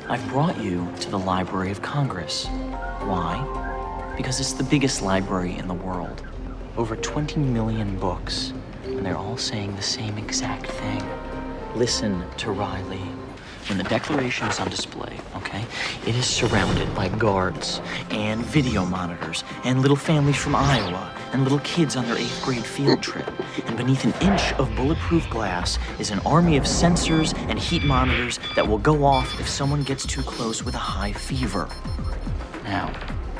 I've brought you to the Library of Congress. Why? Because it's the biggest library in the world. Over 20 million books, and they're all saying the same exact thing. Listen to Riley. When the Declaration is on display, okay, it is surrounded by guards and video monitors and little families from Iowa and little kids on their 8th grade field trip. And beneath an inch of bulletproof glass is an army of sensors and heat monitors that will go off if someone gets too close with a high fever. Now,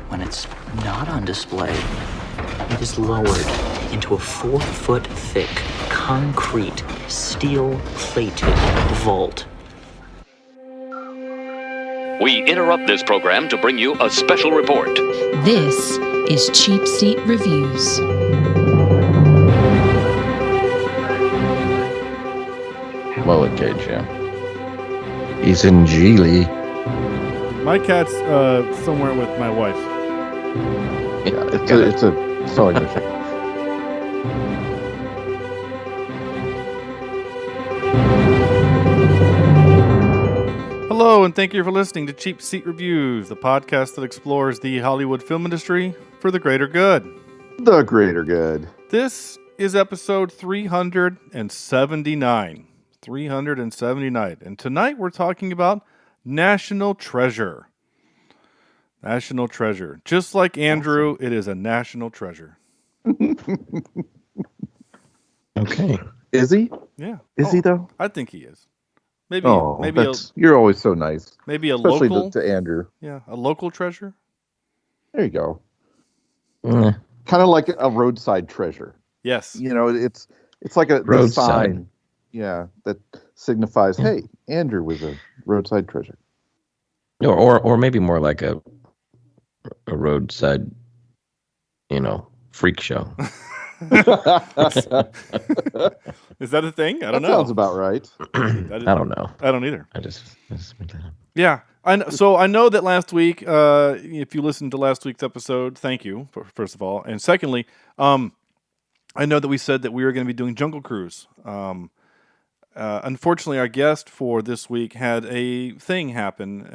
when it's not on display, it is lowered into a 4-foot thick, concrete, steel-plated vault. We interrupt this program to bring you a special report. This is Cheapseat Reviews. Well, Cage, yeah. He's in Geely. My cat's somewhere with my wife. Yeah, it's a sewing machine. Hello, and thank you for listening to Cheap Seat Reviews, the podcast that explores the Hollywood film industry for the greater good. The greater good. This is episode 379. 379. And tonight we're talking about National Treasure. National Treasure. Just like Andrew, it is a national treasure. Okay. Is he? Yeah. Is he, though? I think he is. Maybe, You're always so nice. Maybe Especially local. to Andrew. Yeah, a local treasure. There you go. Kind of like a roadside treasure. Yes. You know, it's like a sign. Yeah, that signifies, hey, Andrew was a roadside treasure. Or maybe more like a roadside, freak show. Is that a thing? I don't know. Sounds about right. I don't know. I don't either. I just made that up. Yeah. So I know that last week, if you listened to last week's episode, thank you, first of all. And secondly, I know that we said that we were going to be doing Jungle Cruise. Unfortunately, our guest for this week had a thing happen,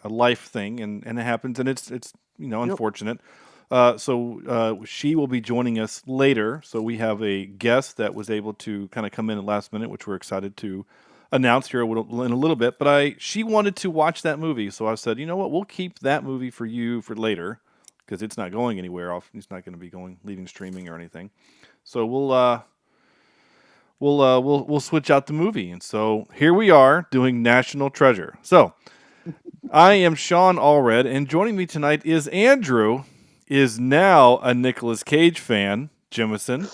a life thing, and it happens, and it's unfortunate. So she will be joining us later. So we have a guest that was able to kind of come in at last minute, which we're excited to announce here in a little bit. But she wanted to watch that movie, so I said, you know what, we'll keep that movie for you for later because it's not going anywhere. It's not going to be leaving streaming or anything. So we'll switch out the movie, and so here we are doing National Treasure. So I am Sean Allred, and joining me tonight is Andrew. Is now a Nicolas Cage fan, Jemison.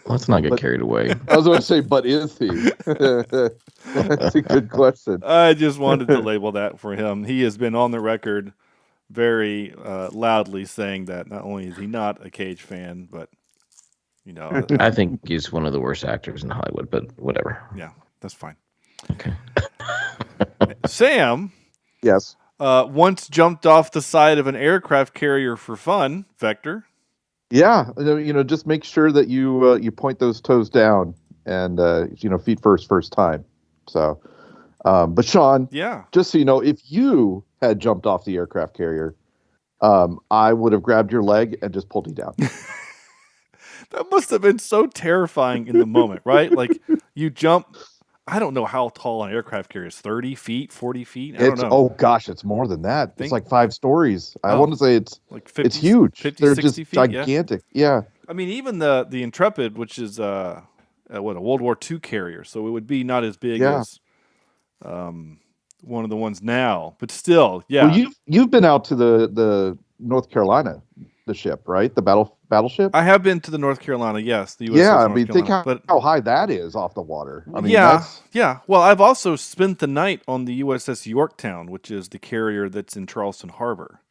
Let's not get carried away. I was going to say, but is he? That's a good question. I just wanted to label that for him. He has been on the record very loudly saying that not only is he not a Cage fan, but, I think he's one of the worst actors in Hollywood, but whatever. Yeah, that's fine. Okay. Sam. Yes. Once jumped off the side of an aircraft carrier for fun, Vector. Yeah, just make sure that you point those toes down and feet first time. So, but Sean, yeah, just so you know, if you had jumped off the aircraft carrier, I would have grabbed your leg and just pulled you down. That must have been so terrifying in the moment, right? Like you jump. I don't know how tall an aircraft carrier is. 30 feet, 40 feet? I don't know. Oh, gosh, it's more than that. It's like 5 stories. I want to say it's like 50, it's huge. 50, They're 60 just feet, gigantic. Yeah. I mean, even the Intrepid, which is a World War II carrier, so it would be not as big as one of the ones now. But still, yeah. Well, you've been out to the North Carolina, the ship, right? The battleship? I have been to the North Carolina, yes. The USS yeah, I North mean, Carolina, think how high that is off the water. I mean, yeah. Well, I've also spent the night on the USS Yorktown, which is the carrier that's in Charleston Harbor.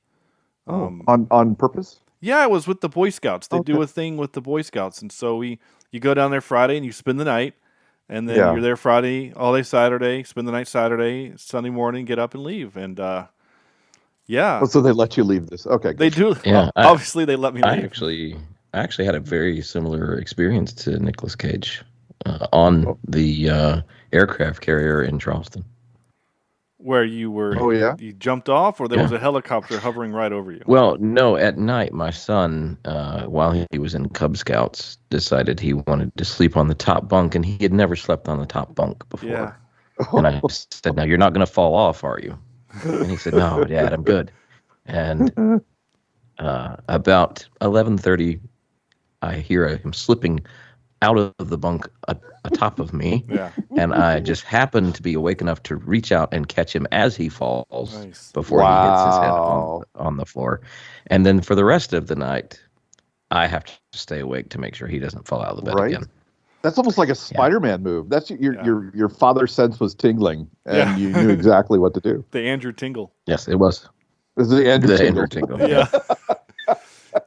On purpose? Yeah, I was with the Boy Scouts. They do a thing with the Boy Scouts, and so you go down there Friday and you spend the night, and then you're there Friday, all day Saturday, spend the night Saturday, Sunday morning, get up and leave, and yeah. Oh, so they let you leave this? Okay, good. They do. Yeah, obviously they let me leave. I actually had a very similar experience to Nicolas Cage on the aircraft carrier in Charleston. Where you were? Oh, yeah? You jumped off, or there was Yeah. a helicopter hovering right over you? Well, no, at night, my son, while he was in Cub Scouts, decided he wanted to sleep on the top bunk, and he had never slept on the top bunk before. Yeah. And I said, "Now, you're not going to fall off, are you?" And he said, "No, Dad, I'm good." And about 11:30, I hear him slipping out of the bunk atop of me. Yeah. And I just happened to be awake enough to reach out and catch him as he falls Nice. before he hits his head Wow. on the floor. And then for the rest of the night, I have to stay awake to make sure he doesn't fall out of the bed Right. again. That's almost like a Spider-Man move. That's your father's sense was tingling, and Yeah. you knew exactly what to do. The Andrew Tingle. Yes, it was. This is the Andrew The Tingle. Andrew Tingle. Yeah.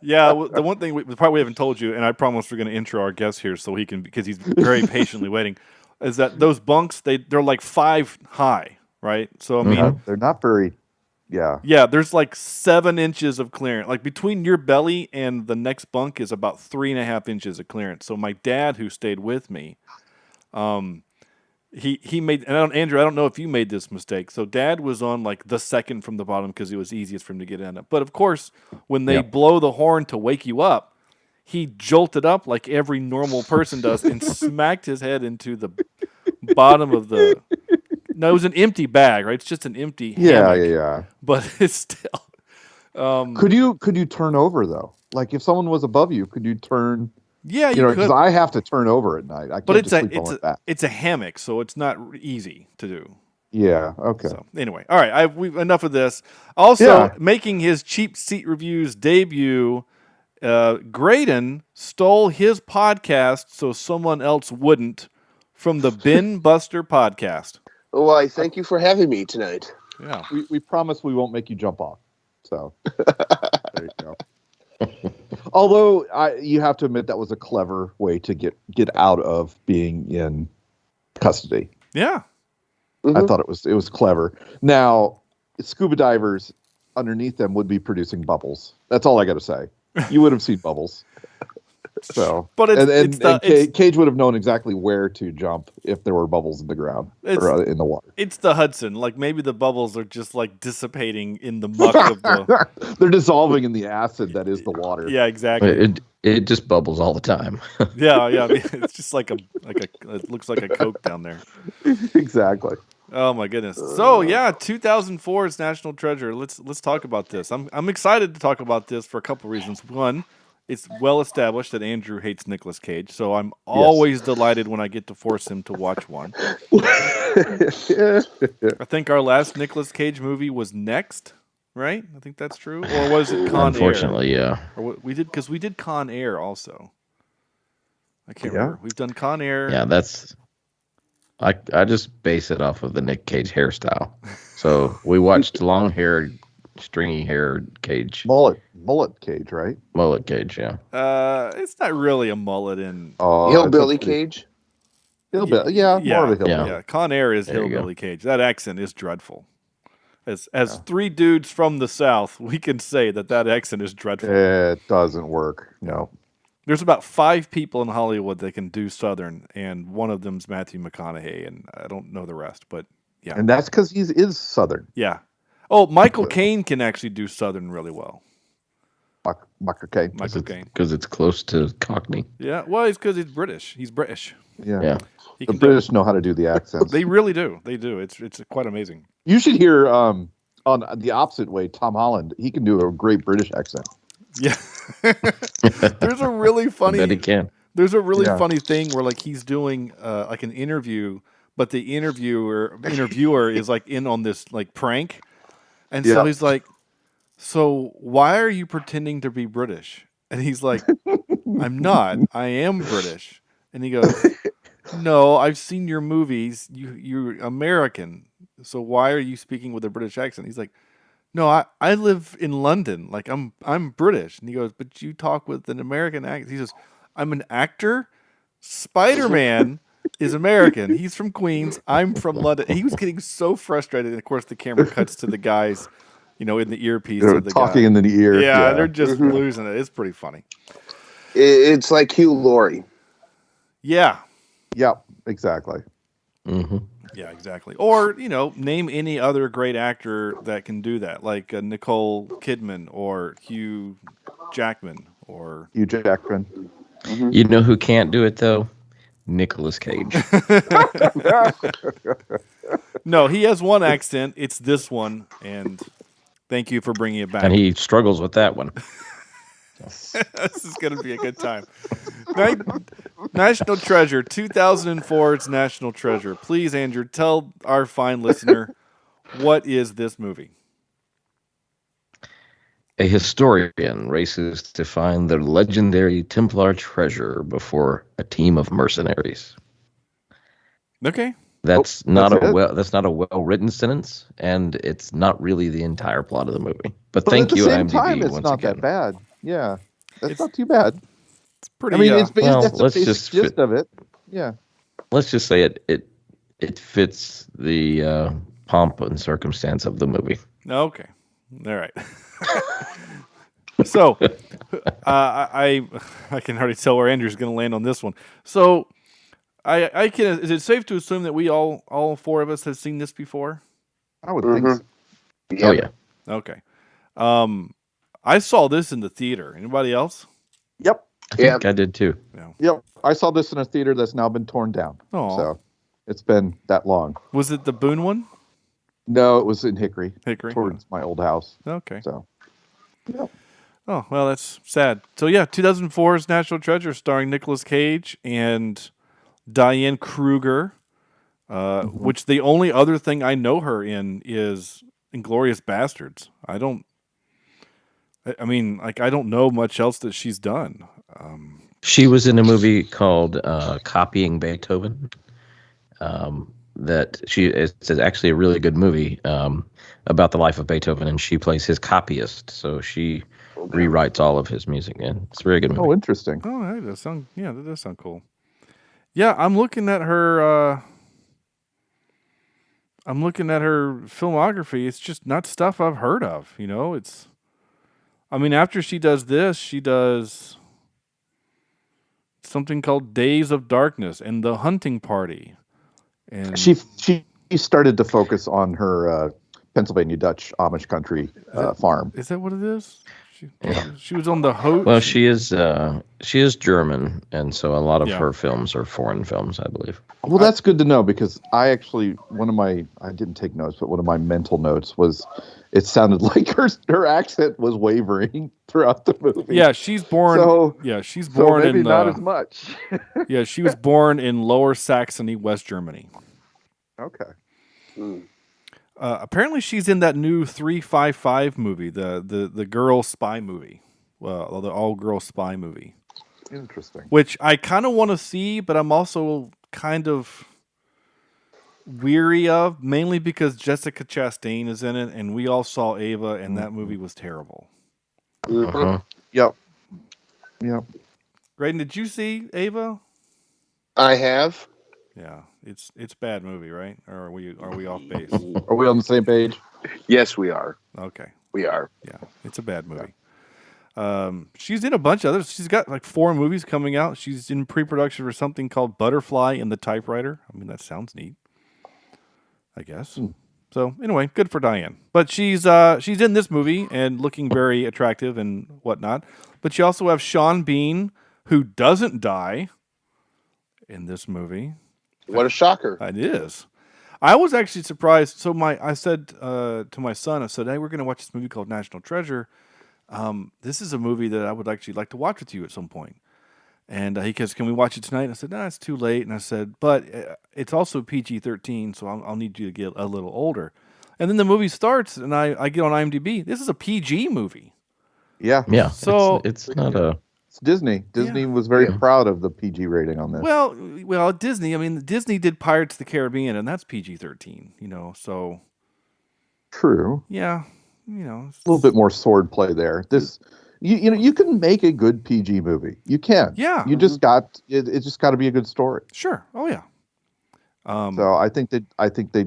Yeah, the one thing the part we haven't told you, and I promise we're going to intro our guest here so he can, because he's very patiently waiting, is that those bunks they're like 5 high, right? So I mean, They're not very. Yeah. there's like 7 inches of clearance, like between your belly and the next bunk is about 3.5 inches of clearance. So my dad, who stayed with me, he made, and Andrew, I don't know if you made this mistake. So Dad was on like the second from the bottom because it was easiest for him to get in. But of course, when they blow the horn to wake you up, he jolted up like every normal person does and smacked his head into the bottom of the. No, it was an empty bag, right? It's just an empty hammock, Yeah. but it's still. Could you turn over though? Like if someone was above you, could you turn? Yeah, You know, could. because I have to turn over at night. I can't But it's just sleep on my back. it's a hammock, so it's not easy to do. Yeah. Okay. So anyway, all right, enough of this. Also, Yeah. making his Cheapseat Reviews debut, Greydon stole his podcast so someone else wouldn't from the Binbuster Podcast. Well, I thank you for having me tonight. Yeah. We promise we won't make you jump off. So there you go. Although you have to admit that was a clever way to get out of being in custody. Yeah. I thought it was clever. Now, scuba divers underneath them would be producing bubbles. That's all I got to say. You would have seen bubbles. So, But Cage would have known exactly where to jump if there were bubbles in the ground or in the water. It's the Hudson. Like maybe the bubbles are just like dissipating in the muck of the. They're dissolving in the acid that is the water. Yeah, exactly. It just bubbles all the time. Yeah. I mean, it's just like it looks like a Coke down there. Exactly. Oh my goodness. So yeah, 2004's National Treasure. Let's talk about this. I'm excited to talk about this for a couple reasons. One, it's well established that Andrew hates Nicolas Cage, so I'm always delighted when I get to force him to watch one. I think our last Nicolas Cage movie was Next, right? I think that's true. Or was it Con Air? Unfortunately, yeah. Or we did Con Air also. I can't remember. We've done Con Air. Yeah, that's. I just base it off of the Nick Cage hairstyle. So we watched long-haired, stringy-haired Cage. Mullet Cage, right? Mullet Cage, yeah. It's not really a mullet in. Hillbilly Cage? Hillbilly, yeah, more of a hillbilly. Yeah, Con Air is There you Hillbilly Cage. That accent is dreadful. As 3 dudes from the South, we can say that accent is dreadful. It doesn't work. No. There's about 5 people in Hollywood that can do Southern, and one of them's Matthew McConaughey, and I don't know the rest, but yeah. And that's because he is Southern. Yeah. Oh, Michael Caine can actually do Southern really well. Michael Caine. Michael Caine. Because it's close to Cockney. Yeah, well, it's because he's British. He's British. Yeah. He The can do British know how to do the accents. They really do. They do. It's quite amazing. You should hear on the opposite way, Tom Holland. He can do a great British accent. Yeah. There's a really funny. I bet he can. There's a really funny thing where like he's doing like an interview, but the interviewer is like in on this like prank, and so he's like, "So why are you pretending to be British?" And he's like, "I'm not. I am British." And he goes, "No, I've seen your movies. You're American. So why are you speaking with a British accent?" He's like, "No, I live in London. Like I'm British." And he goes, "But you talk with an American accent." He says, "I'm an actor. Spider-Man is American. He's from Queens. I'm from London." And he was getting so frustrated. And of course, the camera cuts to the guys, in the earpiece. They're of the talking guy. in the ear. Yeah, they're just losing it. It's pretty funny. It's like Hugh Laurie. Yeah. Yep, exactly. Mm-hmm. Yeah, exactly. Or, name any other great actor that can do that, like Nicole Kidman or Hugh Jackman or... Hugh Jackman. Mm-hmm. You know who can't do it, though? Nicolas Cage. No, he has one accent. It's this one, and thank you for bringing it back. And he struggles with that one. This is going to be a good time. National Treasure, 2004's National Treasure. Please, Andrew, tell our fine listener, what is this movie? A historian races to find the legendary Templar treasure before a team of mercenaries. Okay. That's not it. a well-written sentence, and it's not really the entire plot of the movie. But But thank at the you, same IMDb, time, it's once not again. that bad. Yeah, that's It's- not too bad. It's pretty... I mean, it's that's the let's basic just gist of it. Yeah. Let's just say it fits the pomp and circumstance of the movie. okay. All right. So, I can already tell where Andrew's going to land on this one. So, I can. Is it safe to assume that we all four of us have seen this before? I would think so. Oh yeah. Okay. I saw this in the theater. Anybody else? Yep. I think I did too. Yep. I saw this in a theater that's now been torn down. Oh. So it's been that long. Was it the Boone one? No, it was in Hickory. Hickory. Towards my old house. Okay. So, yep. Oh, well, that's sad. So, yeah, 2004's National Treasure starring Nicolas Cage and Diane Kruger, which the only other thing I know her in is Inglourious Bastards. I don't know much else that she's done. She was in a movie called Copying Beethoven. It's actually a really good movie about the life of Beethoven, and she plays his copyist. So she rewrites all of his music, and it's a very good movie. Oh, interesting. Oh, that does sound cool. Yeah, I'm looking at her filmography. It's just not stuff I've heard of. After she does this, she does something called Days of Darkness and The Hunting Party. And She started to focus on her Pennsylvania Dutch Amish country farm. Is that what it is? She was on the host. Well, she is German, and so a lot of her films are foreign films, I believe. Well, that's good to know because I didn't take notes, but one of my mental notes was it sounded like her accent was wavering throughout the movie. Yeah, she's born. So maybe in not as much. Yeah, she was born in Lower Saxony, West Germany. Okay. Apparently, she's in that new 355 movie, the girl spy movie, the all-girl spy movie. Interesting. Which I kind of want to see, but I'm also kind of weary of, mainly because Jessica Chastain is in it, and we all saw Ava, and that movie was terrible. Uh-huh. Yep. Greydon, did you see Ava? I have. Yeah, it's a bad movie, right? Or are we off base? Are we on the same page? Yes, we are. Okay. We are. Yeah, it's a bad movie. She's in a bunch of others. She's got like 4 movies coming out. She's in pre-production for something called Butterfly in the Typewriter. I mean, that sounds neat, I guess. So anyway, good for Diane. But she's in this movie and looking very attractive and whatnot. But you also have Sean Bean, who doesn't die in this movie. What a shocker. It is. I was actually surprised. So I said to my son, I said, hey, we're going to watch this movie called National Treasure. This is a movie that I would actually like to watch with you at some point. And he goes, can we watch it tonight? And I said, no, it's too late. And I said, but it's also PG-13, so I'll need you to get a little older. And then the movie starts, and I get on IMDb. This is a PG movie. Yeah. Yeah. So it's not a... It's Disney. Disney was very proud of the PG rating on this. Well, Disney. I mean, Disney did Pirates of the Caribbean, and that's PG-13. So True. yeah, a little bit more sword play there. This, you can make a good PG movie. You can. Yeah. You just got it. Just got to be a good story. Sure. Oh yeah. So I think they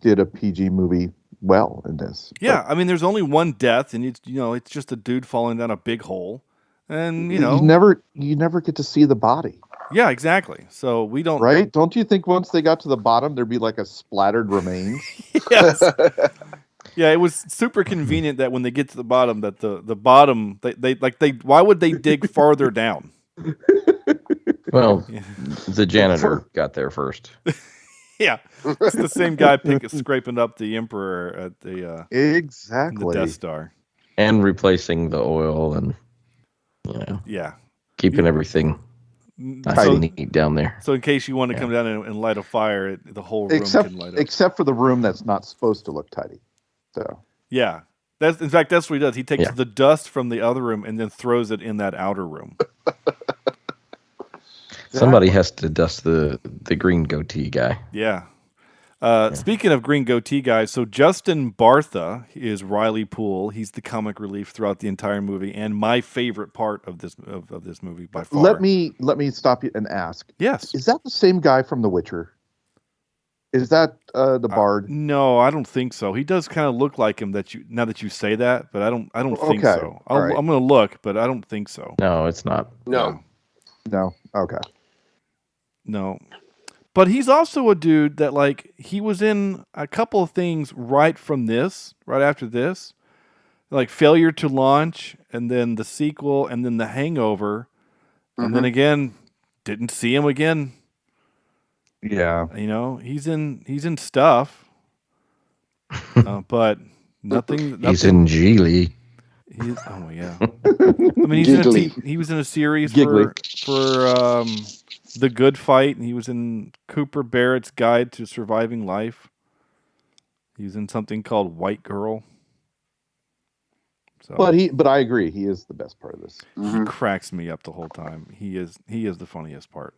did a PG movie well in this. Yeah. I mean, there's only one death, and it's just a dude falling down a big hole. And you never get to see the body. Yeah, exactly. So we don't. Right? Don't you think once they got to the bottom, there'd be like a splattered remains? Yes. Yeah, it was super convenient that when they get to the bottom, that the bottom they why would they dig farther down? Well, the janitor got there first. Yeah, it's the same guy scraping up the Emperor at the exactly the Death Star, and replacing the oil and keeping everything nice and neat down there. So in case you want to come down and light a fire, the whole room can light up. Except for the room that's not supposed to look tidy. So yeah, that's what he does. He takes the dust from the other room and then throws it in that outer room. Somebody has to dust the green goatee guy. Yeah. Speaking of green goatee guys, so Justin Bartha is Riley Poole. He's the comic relief throughout the entire movie, and my favorite part of this movie by far. Let me stop you and ask. Yes, is that the same guy from The Witcher? Is that the bard? No, I don't think so. He does kind of look like him. Now that you say that, but I don't think so. I'm going to look, but I don't think so. No, it's not. No. Okay. No. But he's also a dude that, like, he was in a couple of things right after this. Like Failure to Launch, and then the sequel, and then The Hangover. And then again, didn't see him again. Yeah. He's in stuff. But nothing. He's in Geely. Oh, yeah. I mean, he was in a series for The Good Fight, and he was in Cooper Barrett's Guide to Surviving Life. He was in something called White Girl. So, but I agree, he is the best part of this. He cracks me up the whole time. He is the funniest part.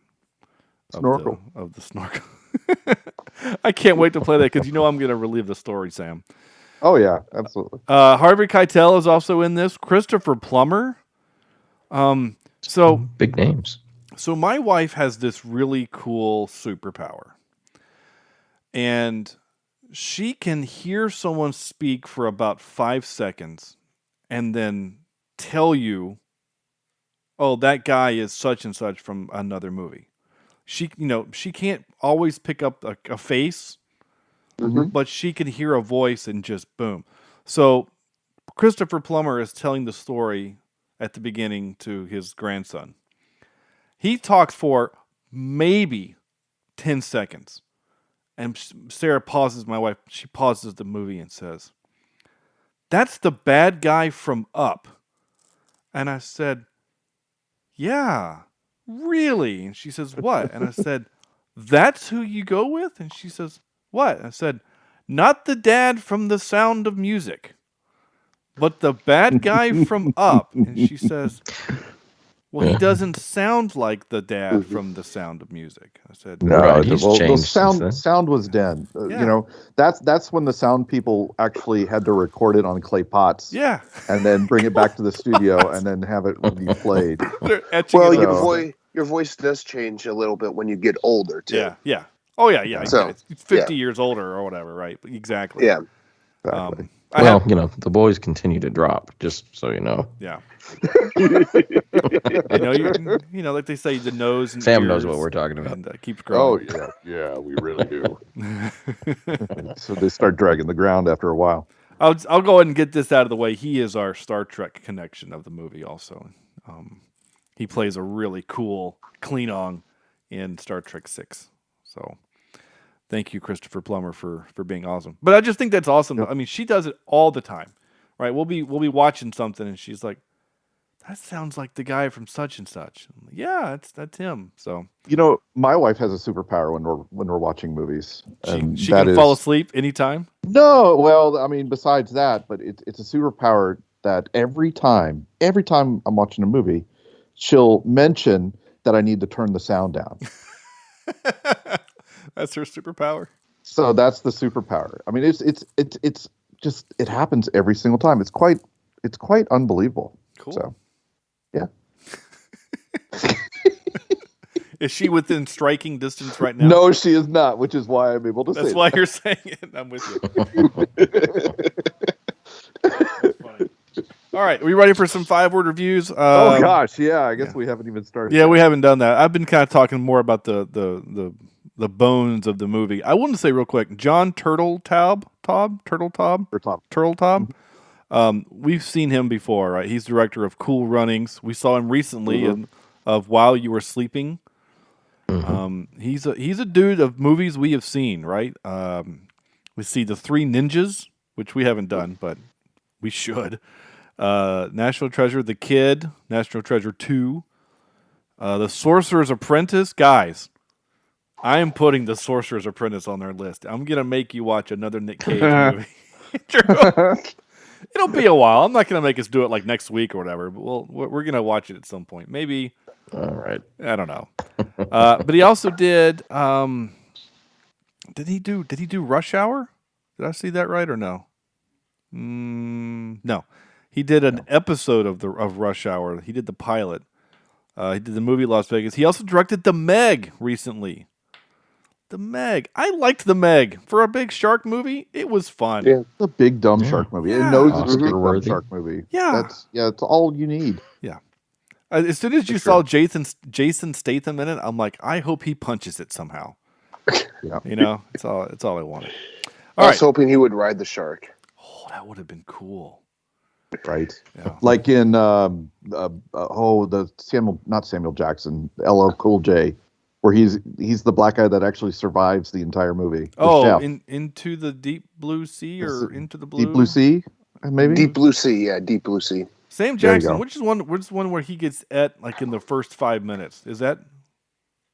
Snorkel. Of the snorkel. I can't wait to play that because I'm going to relive the story, Sam. Oh yeah, absolutely. Harvey Keitel is also in this. Christopher Plummer. So big names. So my wife has this really cool superpower, and she can hear someone speak for about 5 seconds and then tell you, oh, that guy is such and such from another movie. She can't always pick up a face, but she can hear a voice and just boom. So Christopher Plummer is telling the story at the beginning to his grandson. He talks for maybe 10 seconds. And Sarah pauses, my wife, she pauses the movie and says, "That's the bad guy from Up." And I said, "Yeah, really?" And she says, "What?" And I said, "That's who you go with?" And she says, "What?" And I said, "Not the dad from The Sound of Music, but the bad guy from Up." And she says, "Well, he doesn't sound like the dad from The Sound of Music." I said, "No, the sound was dead. That's when the sound people actually had to record it on clay pots. Yeah, and then bring it back to the studio and then have it be played. Well, your voice does change a little bit when you get older too. Yeah. Oh yeah. So, it's 50 years older or whatever, right? Exactly. Yeah. Exactly. The boys continue to drop, just so you know. Yeah. Like they say, the nose and Sam ears knows what we're talking about. And, keeps growing. Oh yeah, we really do. So they start dragging the ground after a while. I'll go ahead and get this out of the way. He is our Star Trek connection of the movie. Also, he plays a really cool Klingon in Star Trek 6. So. Thank you, Christopher Plummer, for being awesome. But I just think that's awesome. Yep. I mean, she does it all the time, right? We'll be watching something, and she's like, "That sounds like the guy from such and such." I'm like, yeah, that's him. So my wife has a superpower when we're watching movies. She can fall asleep anytime. No, well, I mean, besides that, but it's a superpower that every time I'm watching a movie, she'll mention that I need to turn the sound down. That's her superpower. So that's the superpower. I mean, it's just it happens every single time. It's quite unbelievable. Cool. So, yeah. Is she within striking distance right now? No, she is not. Which is why I'm able to say. That's why you're saying it. I'm with you. That's funny. All right, are we ready for some 5-word reviews? Oh gosh, yeah. I guess we haven't even started. Yeah, we haven't done that. I've been kind of talking more about the bones of the movie. I want to say real quick, John Turteltaub. We've seen him before, right? He's director of Cool Runnings. We saw him recently in of While You Were Sleeping. He's a dude of movies we have seen, right? We see The Three Ninjas, which we haven't done, but we should. National Treasure, The Kid, National Treasure 2, The Sorcerer's Apprentice. Guys, I am putting The Sorcerer's Apprentice on their list. I'm going to make you watch another Nick Cage movie. It'll be a while. I'm not going to make us do it like next week or whatever, but we're going to watch it at some point. Maybe. All right. I don't know. But he also did, did he do Rush Hour? Did I see that right or no? No. He did an episode of Rush Hour. He did the pilot. He did the movie Las Vegas. He also directed The Meg recently. The Meg. I liked The Meg. For a big shark movie, it was fun. Yeah. It's a big dumb shark movie. Yeah. It knows it's a big dumb Oscar-worthy. shark movie. Yeah. It's all you need. Yeah. As soon as you saw Jason Statham in it, I'm like, I hope he punches it somehow. Yeah. You know, it's all I wanted. I was hoping he would ride the shark. Oh, that would have been cool. Right. Yeah. Like in not Samuel Jackson, LL Cool J, where he's the black guy that actually survives the entire movie. Into the Deep Blue Sea or Into the Blue Deep Blue Sea, maybe. Deep Blue Sea, yeah, Deep Blue Sea. Sam There you Jackson, go. which is one where he gets at like in the first 5 minutes? Is that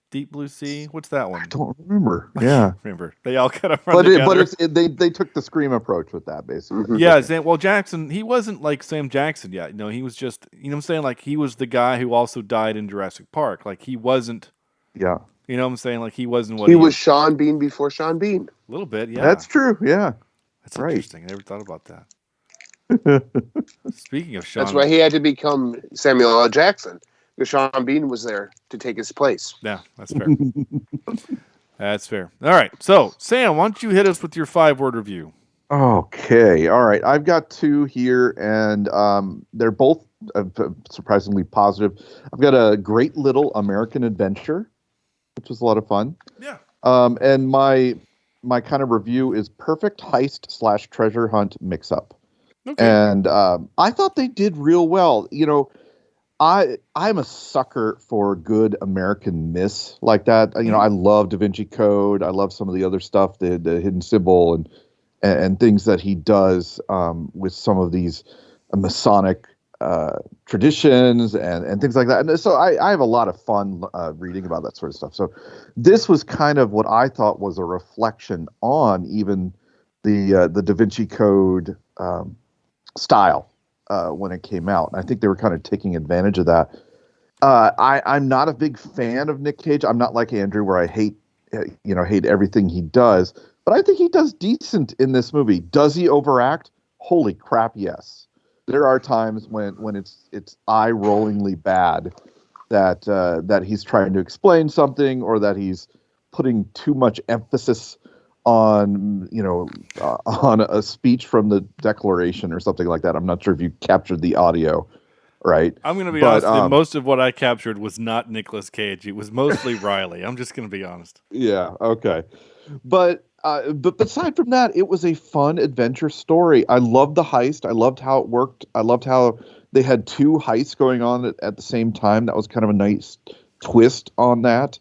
Deep Blue Sea? What's that one? I don't remember. Yeah. Remember, they all kind of run together. They took the Scream approach with that basically. Yeah, Jackson, he wasn't like Sam Jackson yet. No, he was just, you know what I'm saying? Like he was the guy who also died in Jurassic Park. Like he wasn't, Yeah. you know what I'm saying? Like he wasn't what He was Sean Bean before Sean Bean. a little bit, yeah. That's true. Yeah. That's right. interesting. I never thought about that. Speaking of Sean, That's why he had to become Samuel L. Jackson, because Sean Bean was there to take his place. yeah, that's fair. That's fair. All right, so Sam, why don't you hit us with your 5-word review? Okay. All right. I've got 2 here, and they're both surprisingly positive. I've got a Great Little American Adventure, which was a lot of fun. Yeah. And my kind of review is perfect heist / treasure hunt mix up. Okay. And I thought they did real well. You know, I'm a sucker for good American myths like that. You know, I love Da Vinci Code. I love some of the other stuff, the Hidden Symbol and things that he does with some of these Masonic traditions and things like that. And so I have a lot of fun reading about that sort of stuff. So this was kind of what I thought was a reflection on even the Da Vinci Code style when it came out. And I think they were kind of taking advantage of that. I'm not a big fan of Nick Cage. I'm not like Andrew where I hate everything he does, but I think he does decent in this movie. Does he overact? Holy crap, yes. There are times when it's eye-rollingly bad that he's trying to explain something or that he's putting too much emphasis on on a speech from the Declaration or something like that. I'm not sure if you captured the audio, right? I'm going to be honest. Most of what I captured was not Nicolas Cage. It was mostly Riley. I'm just going to be honest. Yeah. Okay. But aside from that, it was a fun adventure story. I loved the heist. I loved how it worked. I loved how they had 2 heists going on at the same time. That was kind of a nice twist on that.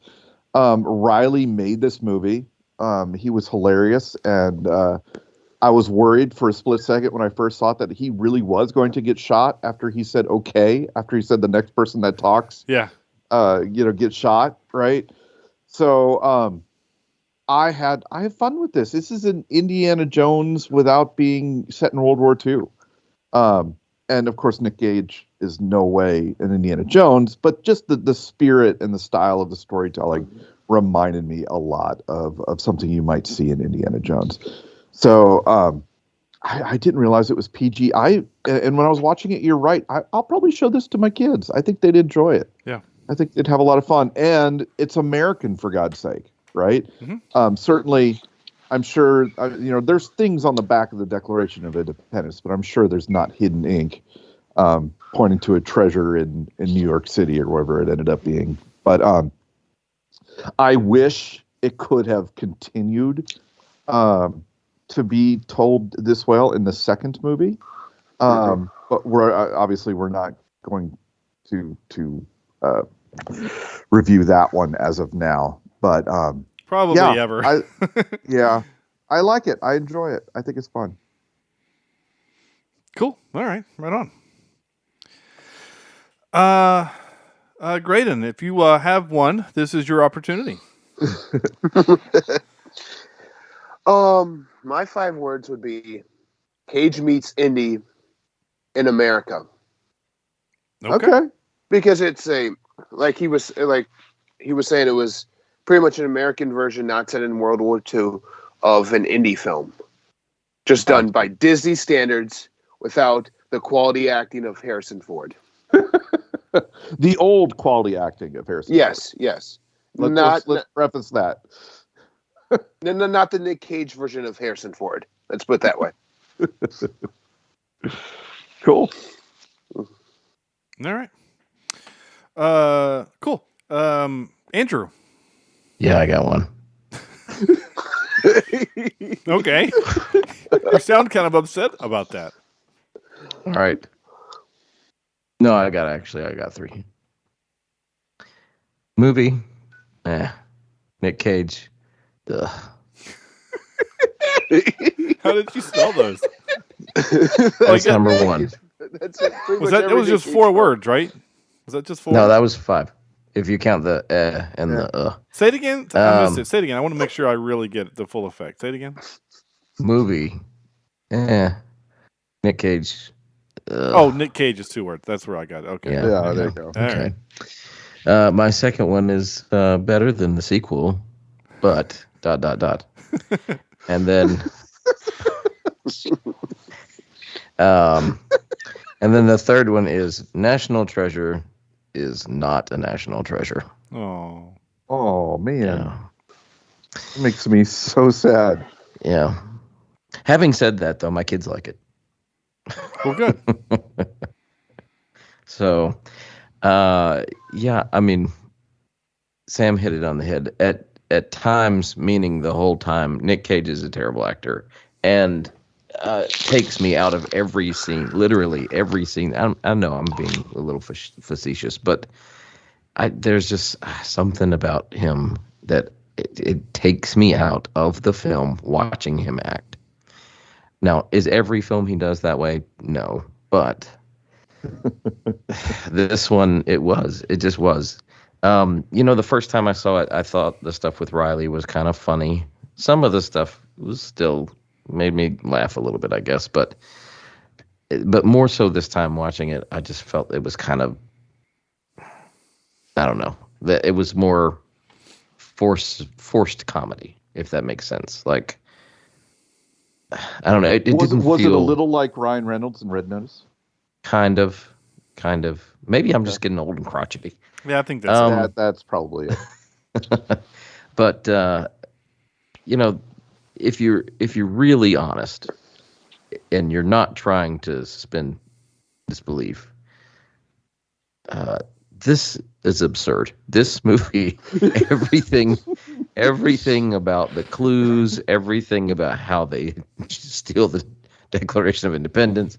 Riley made this movie. He was hilarious, and I was worried for a split second when I first saw that he really was going to get shot after he said okay, after he said the next person that talks, get shot, right? So I have fun with this. This is an Indiana Jones without being set in World War II. And of course, Nick Cage is no way an Indiana Jones, but just the spirit and the style of the storytelling reminded me a lot of something you might see in Indiana Jones. So I didn't realize it was PG. And when I was watching it, you're right. I'll probably show this to my kids. I think they'd enjoy it. Yeah. I think they'd have a lot of fun. And it's American, for God's sake, right? Mm-hmm. Certainly, I'm sure, there's things on the back of the Declaration of Independence, but I'm sure there's not hidden ink. pointing to a treasure in New York City or wherever it ended up being. But I wish it could have continued to be told this well in the second movie. But we're not going to review that one as of now. But probably ever. I like it. I enjoy it. I think it's fun. Cool. All right. Right on. Greydon, if you have one, this is your opportunity. My 5 words would be Cage meets Indy in America. Okay. Because it's like he was saying, it was pretty much an American version, not set in World War II, of an indie film. Just done by Disney standards without the quality acting of Harrison Ford. The old quality acting of Harrison Ford. Yes. Let's preface that. No, not the Nick Cage version of Harrison Ford. Let's put it that way. Cool. All right. Cool. Andrew. Yeah, I got one. Okay. You sound kind of upset about that. All right. No, I got 3. Movie. Nick Cage. Ugh. How did you spell those? That's number 1. It was just 4 words, right? Was that just 4? No, that was 5. If you count the and the Say it again. I missed it. Say it again. I want to make sure I really get the full effect. Say it again. Movie. Nick Cage. Nick Cage is 2 words. That's where I got it. Okay. Yeah, there you go. Okay. Right. My second one is better than the sequel, but ... And then and then the third one is National Treasure is not a national treasure. Oh man. Yeah. It makes me so sad. Yeah. Having said that, though, my kids like it. Well, good. So, yeah, I mean, Sam hit it on the head. At times, meaning the whole time, Nick Cage is a terrible actor and takes me out of every scene, literally every scene. I know I'm being a little facetious, but there's just something about him that it takes me out of the film watching him act. Now, is every film he does that way? No, but this one, it just was. The first time I saw it, I thought the stuff with Riley was kind of funny. Some of the stuff was still made me laugh a little bit, I guess, but more so this time watching it, I just felt it was kind of, I don't know, that it was more forced comedy, if that makes sense. Like, I don't know. It didn't was feel it a little like Ryan Reynolds in Red Notice? Kind of. Maybe I'm just getting old and crotchety. Yeah, I think that's that's probably it. But if you're really honest and you're not trying to suspend disbelief, this is absurd. This movie, everything about the clues, everything about how they steal the Declaration of Independence,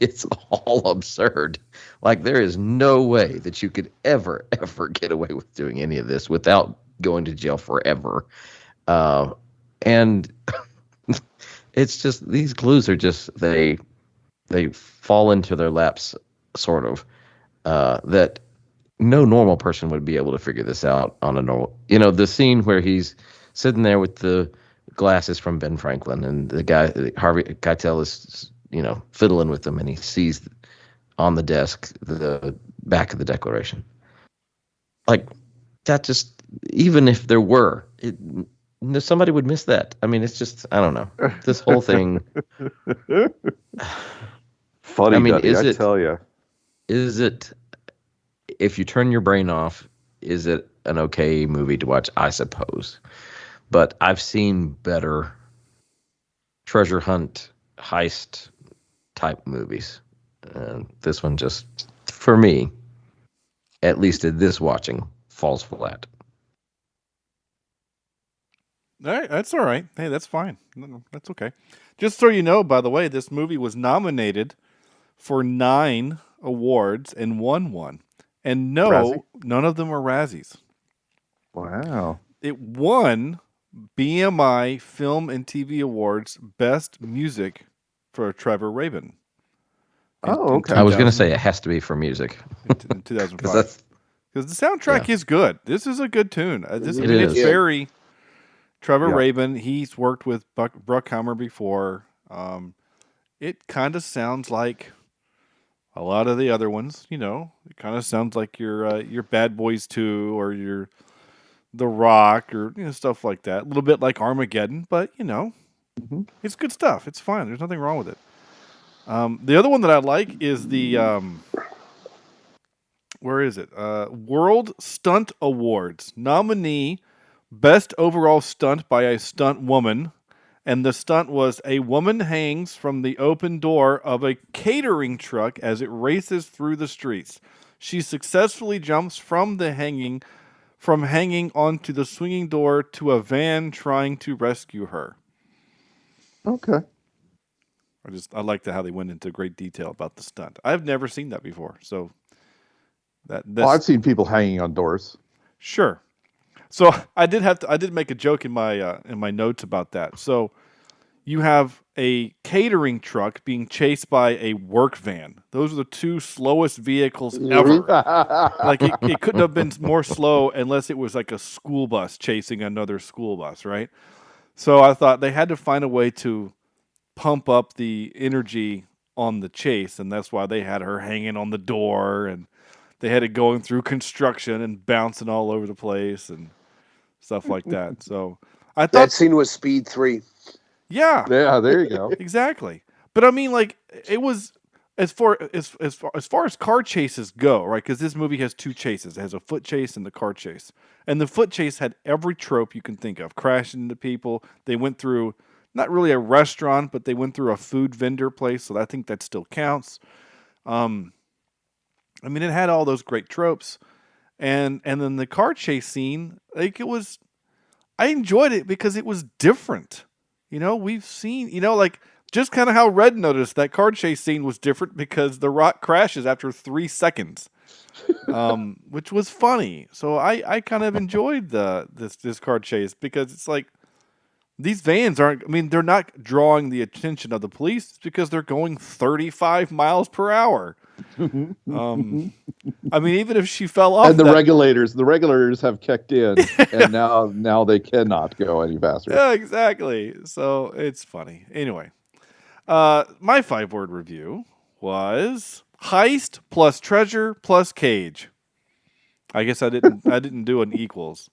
it's all absurd. Like, there is no way that you could ever get away with doing any of this without going to jail forever. And it's just, these clues are just, they fall into their laps, sort of, that no normal person would be able to figure this out on a normal, the scene where he's sitting there with the glasses from Ben Franklin and the guy, Harvey Keitel, is, fiddling with them, and he sees on the desk the back of the Declaration. Like, that just, even if there were, somebody would miss that. I mean, it's just, I don't know. This whole thing. Funny, Duddy, I tell you. Is it, if you turn your brain off, is it an okay movie to watch? I suppose. But I've seen better treasure hunt, heist type movies. This one just, for me, at least at this watching, falls flat. All right, that's all right. Hey, that's fine. No, that's okay. Just so you know, by the way, this movie was nominated for 9 awards and won one. And no, Razzie? none of them were Razzies. Wow. It won BMI Film and TV Awards Best Music for Trevor Rabin. Oh, okay. I was going to say it has to be for music. In 2005. Because the soundtrack is good. This is a good tune. It's very Trevor Rabin. He's worked with Bruckheimer before. It kind of sounds like a lot of the other ones. You know, it kind of sounds like your Bad Boys 2 or your The Rock or stuff like that. A little bit like Armageddon, but it's good stuff. It's fine. There's nothing wrong with it. The other one that I like is the where is it? World Stunt Awards nominee, best overall stunt by a stunt woman, and the stunt was a woman hangs from the open door of a catering truck as it races through the streets. She successfully jumps from hanging onto the swinging door to a van trying to rescue her. Okay. I like how they went into great detail about the stunt. I've never seen that before, so I've seen people hanging on doors. Sure. So I did make a joke in my notes about that. So you have a catering truck being chased by a work van. Those are the 2 slowest vehicles ever. Like it couldn't have been more slow unless it was like a school bus chasing another school bus, right? So I thought they had to find a way to pump up the energy on the chase, and that's why they had her hanging on the door, and they had it going through construction and bouncing all over the place and stuff like that. So I thought that scene was Speed 3. Yeah. Yeah, there you go. Exactly. But I mean, like, it was as far as car chases go, right? Because this movie has 2 chases. It has a foot chase and the car chase. And the foot chase had every trope you can think of. Crashing into people. They went through not really a restaurant, but they went through a food vendor place, so I think that still counts. I mean, it had all those great tropes. And then the car chase scene, like I enjoyed it because it was different. We've seen, like just kind of how Red noticed that car chase scene was different because the Rock crashes after 3 seconds, which was funny. So I kind of enjoyed this car chase because it's like these vans they're not drawing the attention of the police because they're going 35 miles per hour. I mean, even if she fell off, and the regulators have kicked in, and now they cannot go any faster. Yeah, exactly. So it's funny. Anyway, my 5-word review was heist plus treasure plus cage. I guess I didn't do an equals,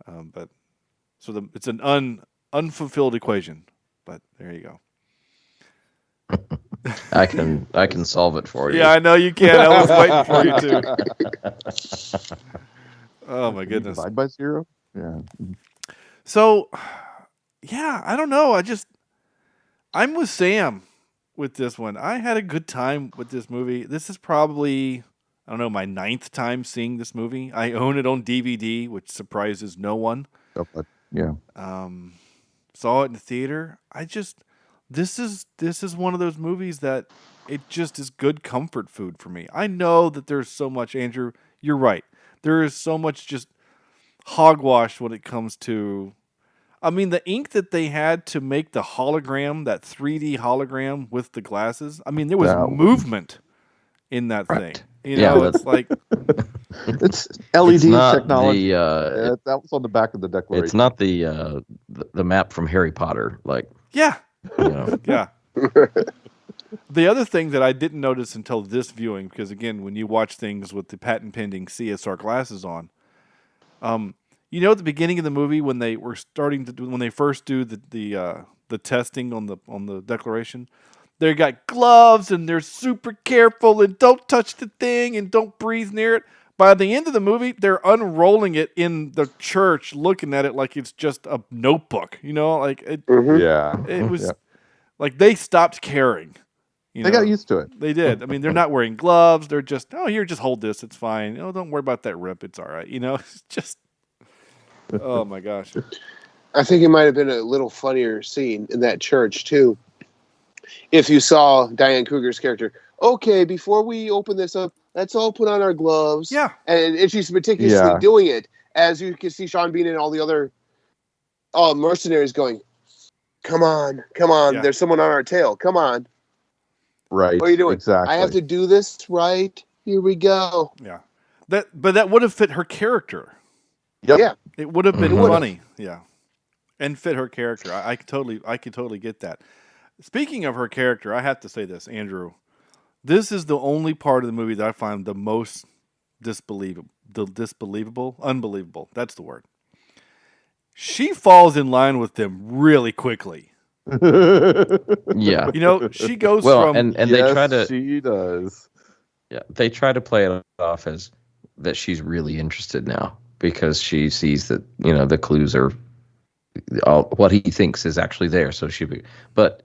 but it's an unfulfilled equation. But there you go. I can solve it for you. Yeah, I know you can. I was waiting for you to. Oh my goodness. Divide by 0? Yeah. So, yeah, I don't know. I'm with Sam with this one. I had a good time with this movie. This is probably, I don't know, my 9th time seeing this movie. I own it on DVD, which surprises no one. Yeah. Saw it in the theater. This is one of those movies that it just is good comfort food for me. I know that there's so much, Andrew, you're right. There is so much just hogwash when it comes to, I mean, the ink that they had to make the hologram, that 3D hologram with the glasses. I mean, there was movement in that thing. It's like it's LED technology. That was on the back of the Declaration. It's not the map from Harry Potter, like. Yeah. Yeah. The other thing that I didn't notice until this viewing, because again, when you watch things with the patent pending CSR glasses on, at the beginning of the movie when they were when they first do the testing on the Declaration, they got gloves and they're super careful and don't touch the thing and don't breathe near it. By the end of the movie, they're unrolling it in the church, looking at it like it's just a notebook. Like it. Yeah. It was like they stopped caring. They got used to it. They did. I mean, they're not wearing gloves. They're just, oh, here, just hold this. It's fine. Oh, don't worry about that rip. It's all right. It's just, oh my gosh. I think it might have been a little funnier scene in that church too. If you saw Diane Kruger's character, okay, before we open this up, let's all put on our gloves. Yeah. And she's meticulously doing it, as you can see Sean Bean and all the other mercenaries going, come on, Yeah. there's someone on our tail, come on. Right. What are you doing? Exactly. I have to do this, right? Here we go. Yeah. But that would have fit her character. Yep. Yeah. It would have been would've. funny. Yeah. And fit her character. I could totally get that. Speaking of her character, I have to say this, Andrew. This is the only part of the movie that I find the most unbelievable. That's the word. She falls in line with them really quickly. Yeah. She goes Well, from and they try to. She does. Yeah, they try to play it off as that she's really interested now because she sees that the clues are all what he thinks is actually there. So but